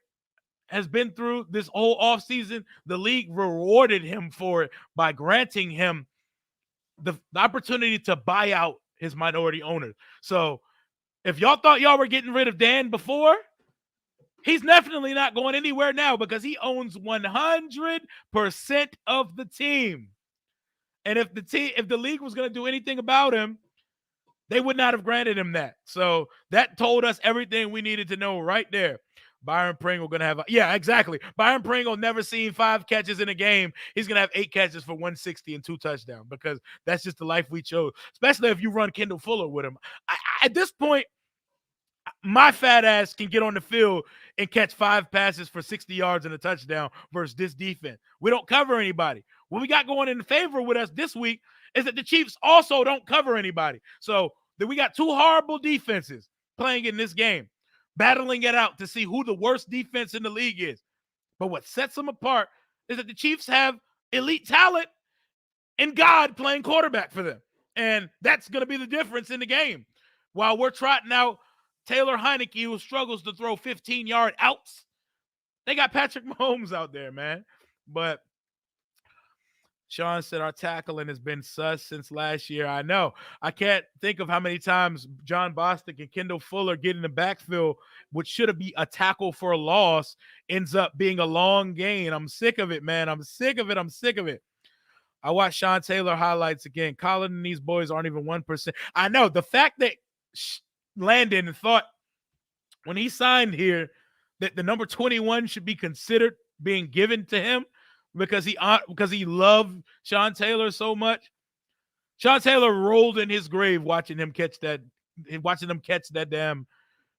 has been through this whole offseason, the league rewarded him for it by granting him the opportunity to buy out his minority owners. So if y'all thought y'all were getting rid of Dan before, he's definitely not going anywhere now because he owns 100% of the team. And if the league was going to do anything about him, they would not have granted him that. So that told us everything we needed to know right there. Byron Pringle going to have exactly. Byron Pringle never seen 5 catches in a game. He's going to have 8 catches for 160 and 2 touchdowns because that's just the life we chose, especially if you run Kendall Fuller with him. At this point, my fat ass can get on the field and catch 5 passes for 60 yards and a touchdown versus this defense. We don't cover anybody. What we got going in favor with us this week is that the Chiefs also don't cover anybody. So that we got 2 horrible defenses playing in this game, battling it out to see who the worst defense in the league is. But what sets them apart is that the Chiefs have elite talent and God playing quarterback for them. And that's going to be the difference in the game. While we're trotting out Taylor Heineke, who struggles to throw 15-yard outs, they got Patrick Mahomes out there, man. But Sean said our tackling has been sus since last year. I know. I can't think of how many times John Bostic and Kendall Fuller get in the backfield, which should be a tackle for a loss, ends up being a long gain. I'm sick of it, man. I'm sick of it. I watched Sean Taylor highlights again. Colin and these boys aren't even 1%. I know. The fact that Landon thought when he signed here that the number 21 should be considered being given to him because he loved Sean Taylor so much. Sean Taylor rolled in his grave watching him catch that damn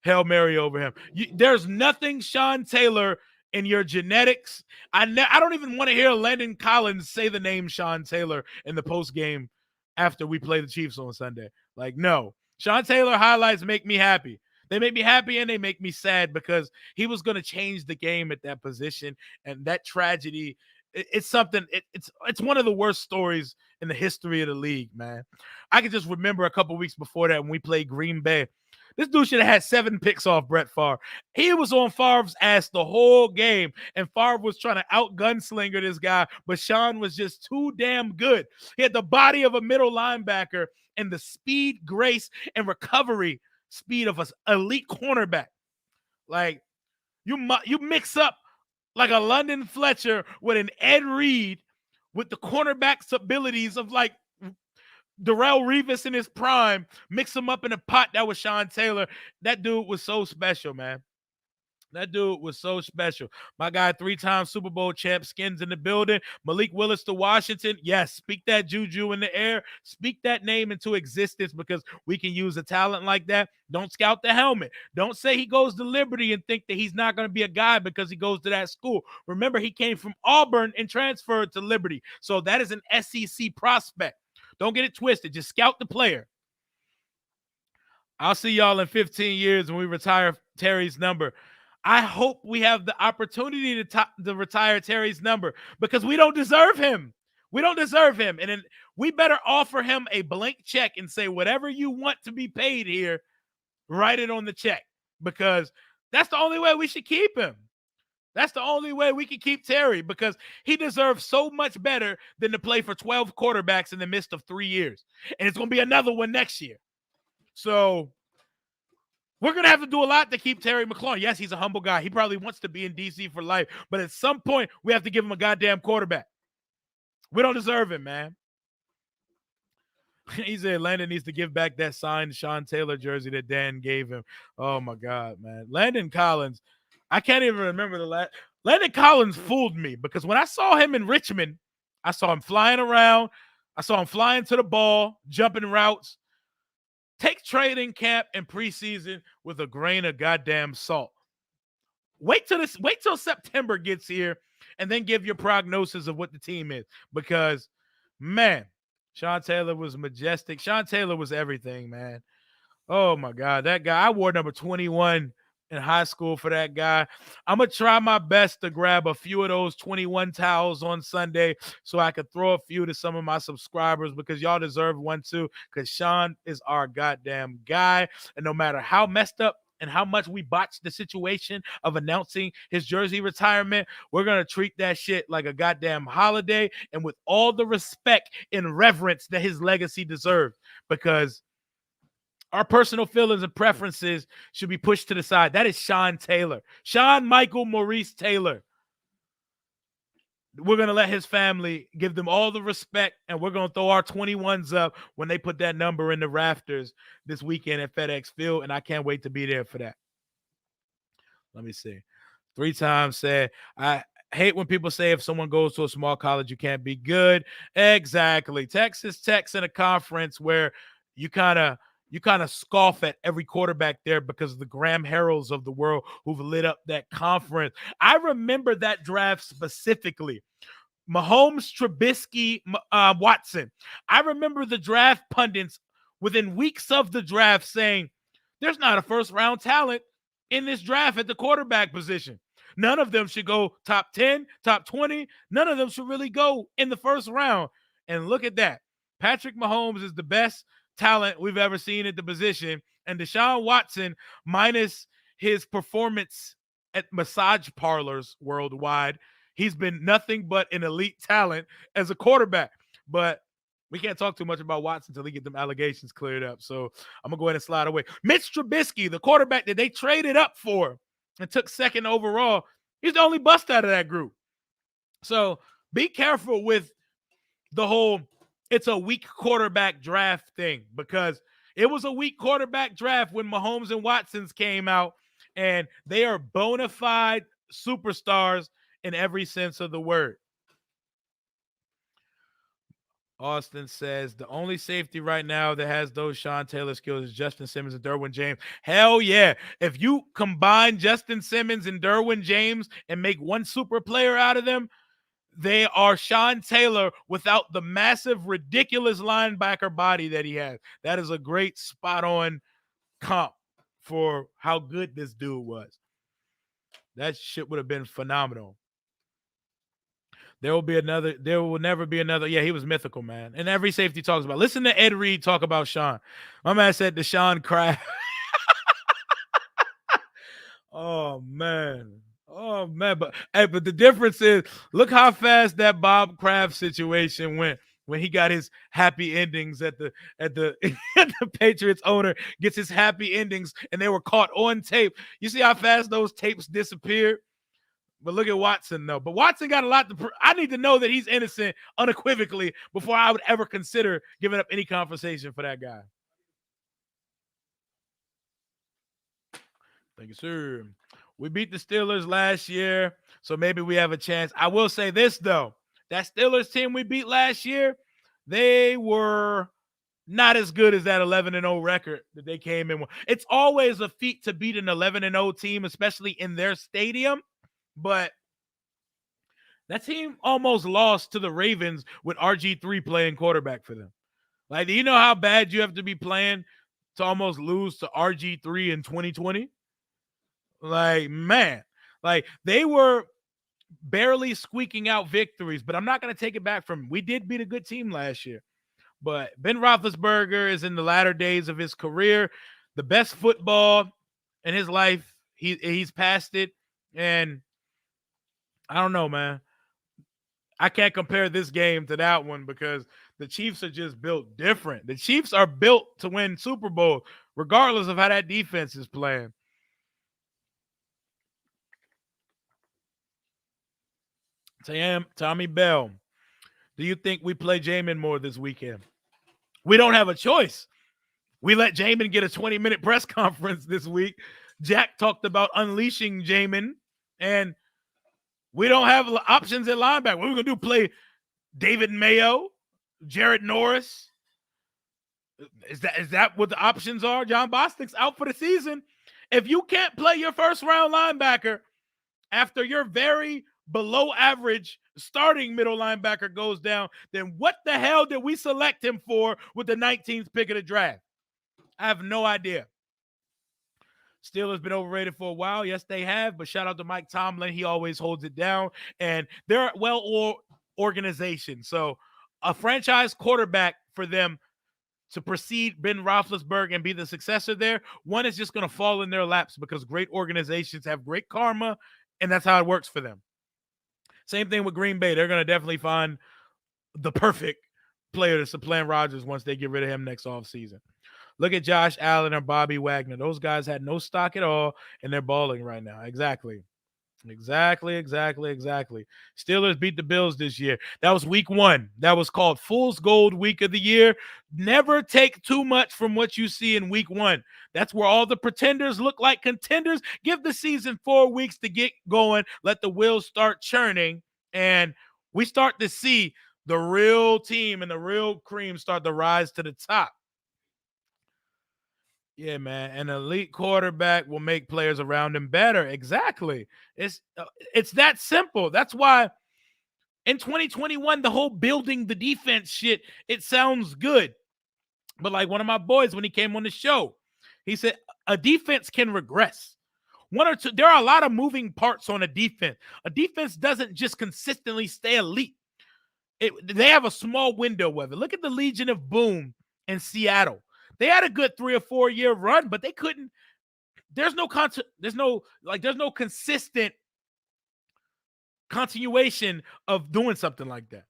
Hail Mary over him. There's nothing Sean Taylor in your genetics. I don't even want to hear Landon Collins say the name Sean Taylor in the post game after we play the Chiefs on Sunday. Like, no. Sean Taylor highlights make me happy. They make me happy and they make me sad because he was going to change the game at that position. And that tragedy, it's something, it's one of the worst stories in the history of the league, man. I can just remember a couple weeks before that when we played Green Bay. This dude should have had 7 picks off Brett Favre. He was on Favre's ass the whole game, and Favre was trying to out-gunslinger this guy, but Sean was just too damn good. He had the body of a middle linebacker and the speed, grace, and recovery speed of an elite cornerback. Like, you mix up like a London Fletcher with an Ed Reed with the cornerback's abilities of like Darrelle Revis in his prime, mix him up in a pot. That was Sean Taylor. That dude was so special, man. That dude was so special. My guy, 3-time Super Bowl champ, Skins in the building. Malik Willis to Washington. Yes, speak that juju in the air. Speak that name into existence because we can use a talent like that. Don't scout the helmet. Don't say he goes to Liberty and think that he's not going to be a guy because he goes to that school. Remember, he came from Auburn and transferred to Liberty. So that is an SEC prospect. Don't get it twisted. Just scout the player. I'll see y'all in 15 years when we retire Terry's number. I hope we have the opportunity to retire Terry's number because we don't deserve him. We don't deserve him. And then we better offer him a blank check and say, whatever you want to be paid here, write it on the check because that's the only way we should keep him. That's the only way we can keep Terry because he deserves so much better than to play for 12 quarterbacks in the midst of 3 years. And it's going to be another one next year. So we're going to have to do a lot to keep Terry McLaurin. Yes, he's a humble guy. He probably wants to be in D.C. for life. But at some point, we have to give him a goddamn quarterback. We don't deserve him, man. He said Landon needs to give back that signed Sean Taylor jersey that Dan gave him. Oh, my God, man. Landon Collins, I can't even remember the last. Landon Collins fooled me because when I saw him in Richmond, I saw him flying around. I saw him flying to the ball, jumping routes. Take training camp and preseason with a grain of goddamn salt. Wait till September gets here and then give your prognosis of what the team is. Because, man, Sean Taylor was majestic. Sean Taylor was everything, man. Oh, my God. That guy, I wore number 21 in high school for that guy. I'm going to try my best to grab a few of those 21 towels on Sunday so I could throw a few to some of my subscribers because y'all deserve one too because Sean is our goddamn guy. And no matter how messed up and how much we botched the situation of announcing his jersey retirement, we're going to treat that shit like a goddamn holiday and with all the respect and reverence that his legacy deserves because our personal feelings and preferences should be pushed to the side. That is Sean Taylor. Sean Michael Maurice Taylor. We're going to let his family give them all the respect, and we're going to throw our 21s up when they put that number in the rafters this weekend at FedEx Field, and I can't wait to be there for that. Let me see. 3 times said, I hate when people say if someone goes to a small college, you can't be good. Exactly. Texas Tech's in a conference where you kind of scoff at every quarterback there because of the Graham Harrells of the world who've lit up that conference. I remember that draft specifically. Mahomes, Trubisky, Watson. I remember the draft pundits within weeks of the draft saying, there's not a first-round talent in this draft at the quarterback position. None of them should go top 10, top 20. None of them should really go in the first round. And look at that. Patrick Mahomes is the best talent we've ever seen at the position. And Deshaun Watson, minus his performance at massage parlors worldwide, he's been nothing but an elite talent as a quarterback. But we can't talk too much about Watson until he get them allegations cleared up. So I'm going to go ahead and slide away. Mitch Trubisky, the quarterback that they traded up for and took second overall, he's the only bust out of that group. So be careful with the whole it's a weak quarterback draft thing because it was a weak quarterback draft when Mahomes and Watsons came out, and they are bona fide superstars in every sense of the word. Austin says the only safety right now that has those Sean Taylor skills is Justin Simmons and Derwin James. Hell yeah. If you combine Justin Simmons and Derwin James and make one super player out of them, they are Sean Taylor without the massive, ridiculous linebacker body that he has. That is a great spot-on comp for how good this dude was. That shit would have been phenomenal. There will never be another. Yeah, he was mythical, man. And every safety talks about. Listen to Ed Reed talk about Sean. My man said Deshaun Kraft. Oh, man. But the difference is, look how fast that Bob Kraft situation went when he got his happy endings at the the Patriots owner gets his happy endings and they were caught on tape. You see how fast those tapes disappeared? But look at Watson, though. But Watson got a lot to I need to know that he's innocent unequivocally before I would ever consider giving up any conversation for that guy. Thank you, sir. We beat the Steelers last year, so maybe we have a chance. I will say this, though. That Steelers team we beat last year, they were not as good as that 11-0 record that they came in with. It's always a feat to beat an 11-0 team, especially in their stadium, but that team almost lost to the Ravens with RG3 playing quarterback for them. Like, do you know how bad you have to be playing to almost lose to RG3 in 2020? Like, man, like they were barely squeaking out victories, but I'm not going to take it back from them. We did beat a good team last year, but Ben Roethlisberger is in the latter days of his career. The best football in his life, he's past it, and I don't know, man. I can't compare this game to that one because the Chiefs are just built different. The Chiefs are built to win Super Bowl, regardless of how that defense is playing. Tommy Bell, do you think we play Jamin more this weekend? We don't have a choice. We let Jamin get a 20-minute press conference this week. Jack talked about unleashing Jamin, and we don't have options at linebacker. What are we going to do? Play David Mayo, Jared Norris? Is that what the options are? John Bostic's out for the season. If you can't play your first-round linebacker after your very below average starting middle linebacker goes down, then what the hell did we select him for with the 19th pick of the draft? I have no idea. Steelers been overrated for a while. Yes, they have, but shout out to Mike Tomlin. He always holds it down, and they're organization. So a franchise quarterback for them to precede Ben Roethlisberger and be the successor there, one is just going to fall in their laps because great organizations have great karma, and that's how it works for them. Same thing with Green Bay. They're going to definitely find the perfect player to supplant Rodgers once they get rid of him next offseason. Look at Josh Allen or Bobby Wagner. Those guys had no stock at all, and they're balling right now. Exactly. Steelers beat the Bills this year. That was week 1. That was called Fool's Gold week of the year. Never take too much from what you see in week 1. That's where all the pretenders look like contenders. Give the season 4 weeks to get going. Let the wheels start churning, and we start to see the real team and the real cream start to rise to the top. Yeah, man. An elite quarterback will make players around him better. Exactly. It's that simple. That's why in 2021, the whole building the defense shit, it sounds good. But like one of my boys, when he came on the show, he said a defense can regress. One or two, there are a lot of moving parts on a defense. A defense doesn't just consistently stay elite. They have a small window of it. Look at the Legion of Boom in Seattle. They had a good 3 or 4 year run, but they couldn't. There's no consistent continuation of doing something like that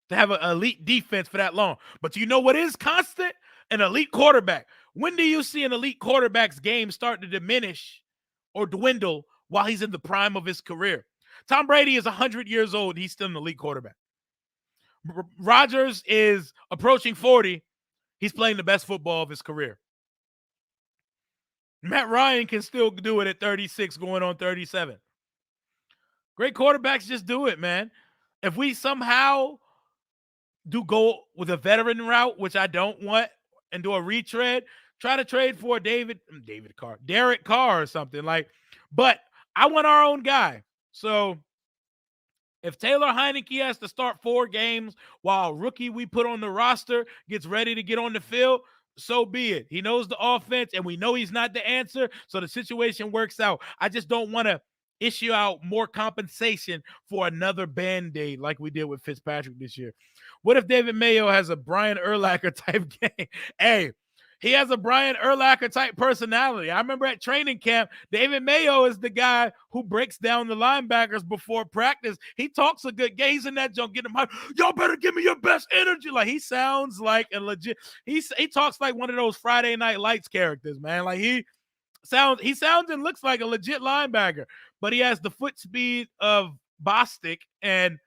to have an elite defense for that long. But you know what is constant? An elite quarterback. When do you see an elite quarterback's game start to diminish or dwindle while he's in the prime of his career? Tom Brady is 100 years old. He's still an elite quarterback. Rodgers is approaching 40. He's playing the best football of his career. Matt Ryan can still do it at 36, going on 37. Great quarterbacks just do it, man. If we somehow do go with a veteran route, which I don't want, and do a retread, try to trade for Derek Carr or something like. But I want our own guy. So if Taylor Heineke has to start 4 games while a rookie we put on the roster gets ready to get on the field, so be it. He knows the offense, and we know he's not the answer, so the situation works out. I just don't want to issue out more compensation for another Band-Aid like we did with Fitzpatrick this year. What if David Mayo has a Brian Urlacher type game? Hey, he has a Brian Urlacher type personality. I remember at training camp, David Mayo is the guy who breaks down the linebackers before practice. He talks a good game. He's in that junk, getting him high. Y'all better give me your best energy. Like, he sounds like a legit. He talks like one of those Friday Night Lights characters, man. Like, he sounds and looks like a legit linebacker, but he has the foot speed of Bostic and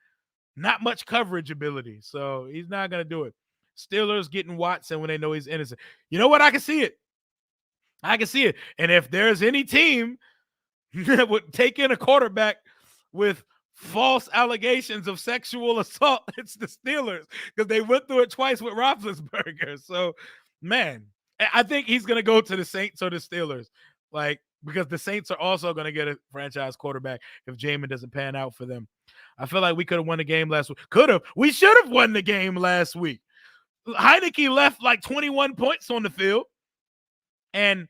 not much coverage ability. So he's not going to do it. Steelers getting Watson when they know he's innocent. You know what? I can see it. And if there's any team would take in a quarterback with false allegations of sexual assault. It's the Steelers because they went through it twice with Roethlisberger. So, man, I think he's going to go to the Saints or the Steelers. Like, because the Saints are also going to get a franchise quarterback if Jamin doesn't pan out for them. I feel like we could have won the game last week. Could have. We should have won the game last week. Heineke left like 21 points on the field. And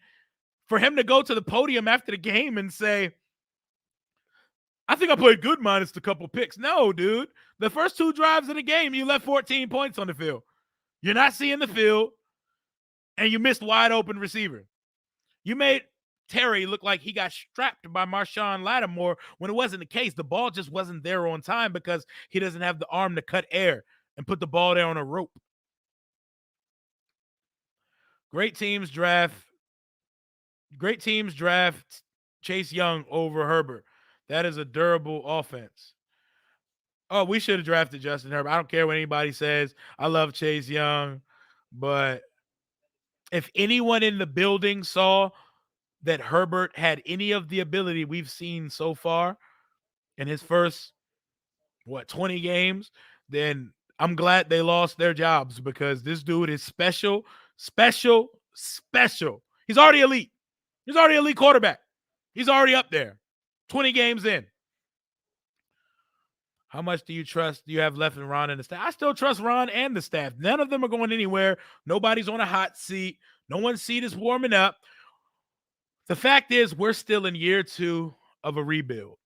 for him to go to the podium after the game and say, I think I played good minus the couple picks. No, dude. The first 2 drives of the game, you left 14 points on the field. You're not seeing the field, and you missed wide open receiver. You made Terry look like he got strapped by Marshawn Lattimore when it wasn't the case. The ball just wasn't there on time because he doesn't have the arm to cut air and put the ball there on a rope. Great teams draft Chase Young over Herbert. That is a durable offense. Oh, we should have drafted Justin Herbert. I don't care what anybody says. I love Chase Young, but if anyone in the building saw that Herbert had any of the ability we've seen so far in his first 20 games, then I'm glad they lost their jobs because this dude is special. He's already elite. He's already elite quarterback. He's already up there. 20 games in. How much do you have left in Ron and the staff? I still trust Ron and the staff. None of them are going anywhere. Nobody's on a hot seat. No one's seat is warming up. The fact is, we're still in year 2 of a rebuild.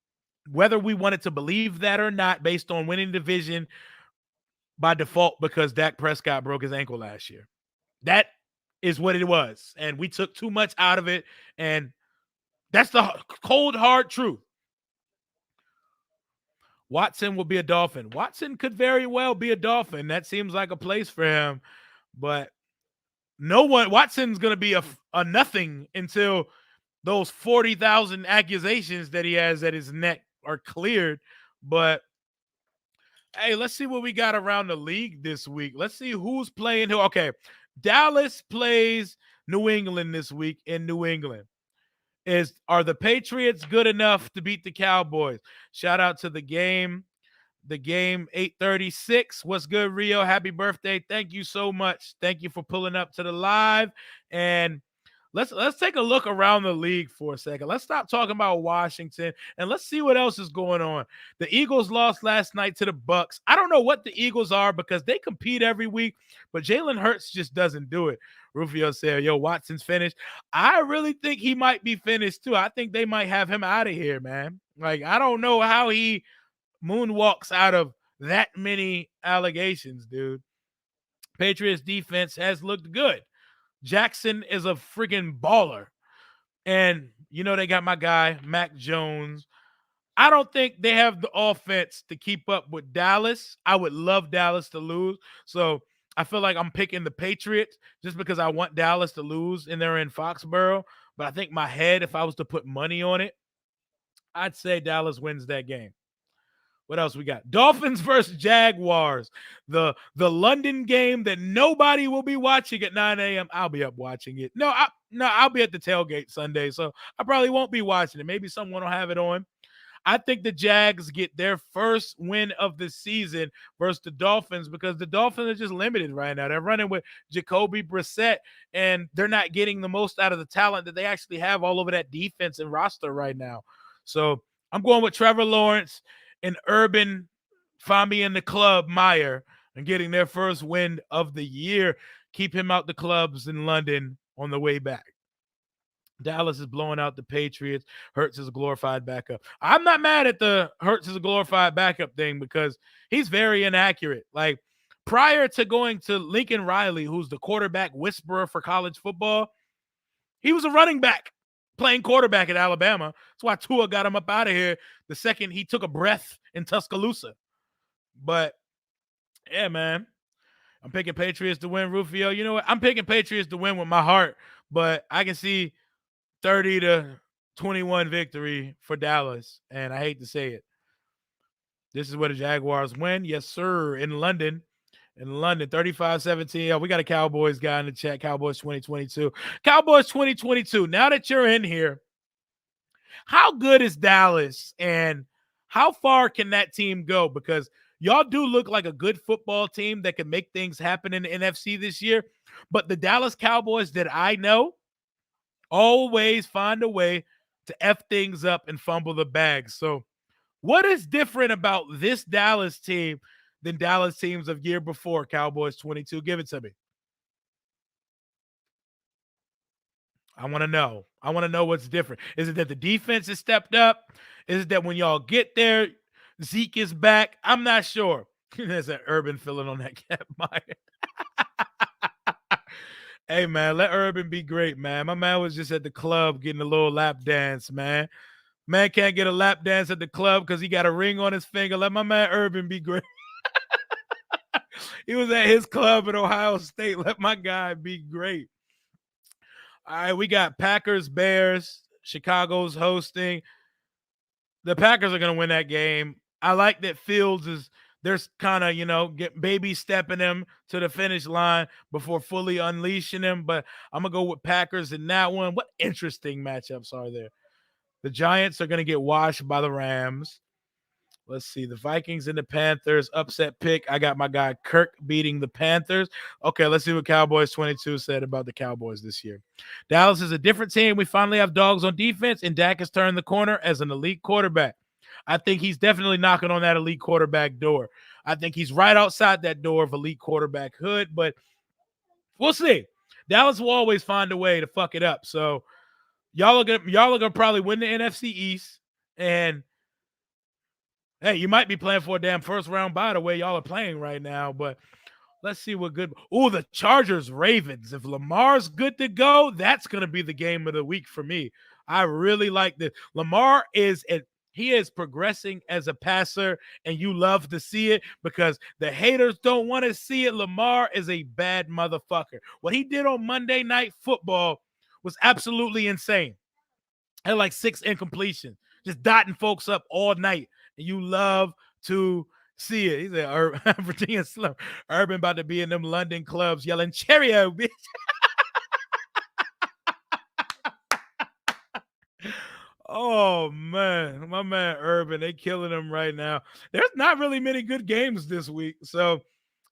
Whether we wanted to believe that or not, based on winning division by default because Dak Prescott broke his ankle last year. That is what it was. And we took too much out of it. And that's the cold, hard truth. Watson will be a Dolphin. Watson could very well be a Dolphin. That seems like a place for him. But Watson's going to be a nothing until those 40,000 accusations that he has at his neck are cleared. But, hey, let's see what we got around the league this week. Let's see who's playing who. Okay, Dallas plays New England this week in New England. Are the Patriots good enough to beat the Cowboys? Shout out to the game. The game 836. What's good, Rio? Happy birthday. Thank you so much. Thank you for pulling up to the live. And let's take a look around the league for a second. Let's stop talking about Washington and let's see what else is going on. The Eagles lost last night to the Bucks. I don't know what the Eagles are because they compete every week, but Jalen Hurts just doesn't do it. Rufio said, yo, Watson's finished. I really think he might be finished too. I think they might have him out of here, man. Like, I don't know how he moonwalks out of that many allegations, dude. Patriots defense has looked good. Jackson is a freaking baller. And, they got my guy, Mac Jones. I don't think they have the offense to keep up with Dallas. I would love Dallas to lose. So I feel like I'm picking the Patriots just because I want Dallas to lose and they're in Foxborough. But I think my head, if I was to put money on it, I'd say Dallas wins that game. What else we got? Dolphins versus Jaguars. The London game that nobody will be watching at 9 a.m. I'll be up watching it. I'll be at the tailgate Sunday, so I probably won't be watching it. Maybe someone will have it on. I think the Jags get their first win of the season versus the Dolphins because the Dolphins are just limited right now. They're running with Jacoby Brissett, and they're not getting the most out of the talent that they actually have all over that defense and roster right now. So I'm going with Trevor Lawrence and Urban Fami and the club Meyer and getting their first win of the year. Keep him out the clubs in London on the way back. Dallas is blowing out the Patriots. Hurts is a glorified backup. I'm not mad at the Hurts is a glorified backup thing because he's very inaccurate. Like, prior to going to Lincoln Riley, who's the quarterback whisperer for college football, he was a running back playing quarterback at Alabama. That's why Tua got him up out of here the second he took a breath in Tuscaloosa. But, yeah, man, I'm picking Patriots to win, Rufio. You know what? I'm picking Patriots to win with my heart, but I can see 30-21 victory for Dallas, and I hate to say it. This is where the Jaguars win. Yes, sir, in London. 35-17. We got a Cowboys guy in the chat. Cowboys 2022. Cowboys 2022. Now that you're in here, How good is Dallas and how far can that team go? Because y'all do look like a good football team that can make things happen in the NFC this year. But the Dallas Cowboys that I know always find a way to F things up and fumble the bag. So, what is different about this Dallas team than Dallas teams of year before, Cowboys 22? Give it to me. I want to know. I want to know what's different. Is it that the defense has stepped up? Is it that when y'all get there, Zeke is back? I'm not sure. There's an Urban filling on that cat, Mike. Hey, man, let Urban be great, man. My man was just at the club getting a little lap dance, man. Man can't get a lap dance at the club because he got a ring on his finger. Let my man Urban be great. He was at his club at Ohio State. Let my guy be great. All right, we got Packers, Bears. Chicago's hosting. The Packers are going to win that game. I like that Fields is there's kind of, get baby stepping him to the finish line before fully unleashing him. But I'm going to go with Packers in that one. What interesting matchups are there? The Giants are going to get washed by the Rams. Let's see. The Vikings and the Panthers. Upset pick. I got my guy Kirk beating the Panthers. Okay, let's see what Cowboys 22 said about the Cowboys this year. Dallas is a different team. We finally have dogs on defense, and Dak has turned the corner as an elite quarterback. I think he's definitely knocking on that elite quarterback door. I think he's right outside that door of elite quarterback hood, but we'll see. Dallas will always find a way to fuck it up. So y'all are gonna probably win the NFC East, and hey, you might be playing for a damn first round bye the way y'all are playing right now, but let's see what good. Oh, the Chargers Ravens. If Lamar's good to go, that's going to be the game of the week for me. I really like this. Lamar he is progressing as a passer, and you love to see it because the haters don't want to see it. Lamar is a bad motherfucker. What he did on Monday Night Football was absolutely insane. Had like 6 incompletions, just dotting folks up all night. And you love to see it. He said, Virginia Slum. Urban about to be in them London clubs yelling, Cheerio, bitch. Oh, man. My man Urban, they killing him right now. There's not really many good games this week. So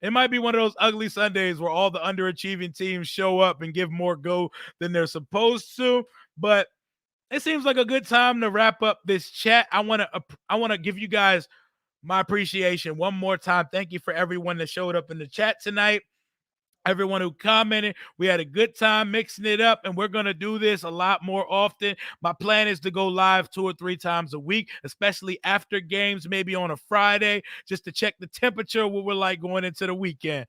it might be one of those ugly Sundays where all the underachieving teams show up and give more go than they're supposed to. But it seems like a good time to wrap up this chat. I want to give you guys my appreciation one more time. Thank you for everyone that showed up in the chat tonight. Everyone who commented, we had a good time mixing it up, and we're going to do this a lot more often. My plan is to go live 2 or 3 times a week, especially after games, maybe on a Friday, just to check the temperature, what we're like going into the weekend.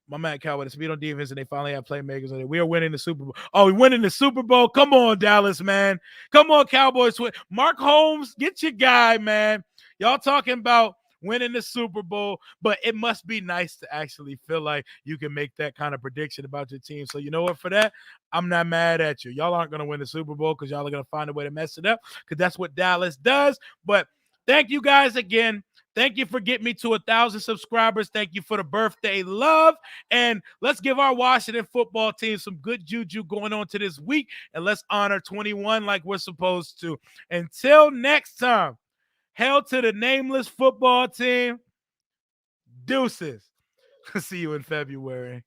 My man Cowboy, the speed on defense, and they finally have playmakers on it. We are winning the Super Bowl. Oh, we're winning the Super Bowl. Come on, Dallas, man. Come on, Cowboys. Mark Holmes, get your guy, man. Y'all talking about winning the Super Bowl, but it must be nice to actually feel like you can make that kind of prediction about your team. So you know what? For that, I'm not mad at you. Y'all aren't going to win the Super Bowl because y'all are going to find a way to mess it up because that's what Dallas does. But thank you guys again. Thank you for getting me to 1,000 subscribers. Thank you for the birthday love. And let's give our Washington football team some good juju going on to this week. And let's honor 21 like we're supposed to. Until next time, hail to the nameless football team. Deuces. See you in February.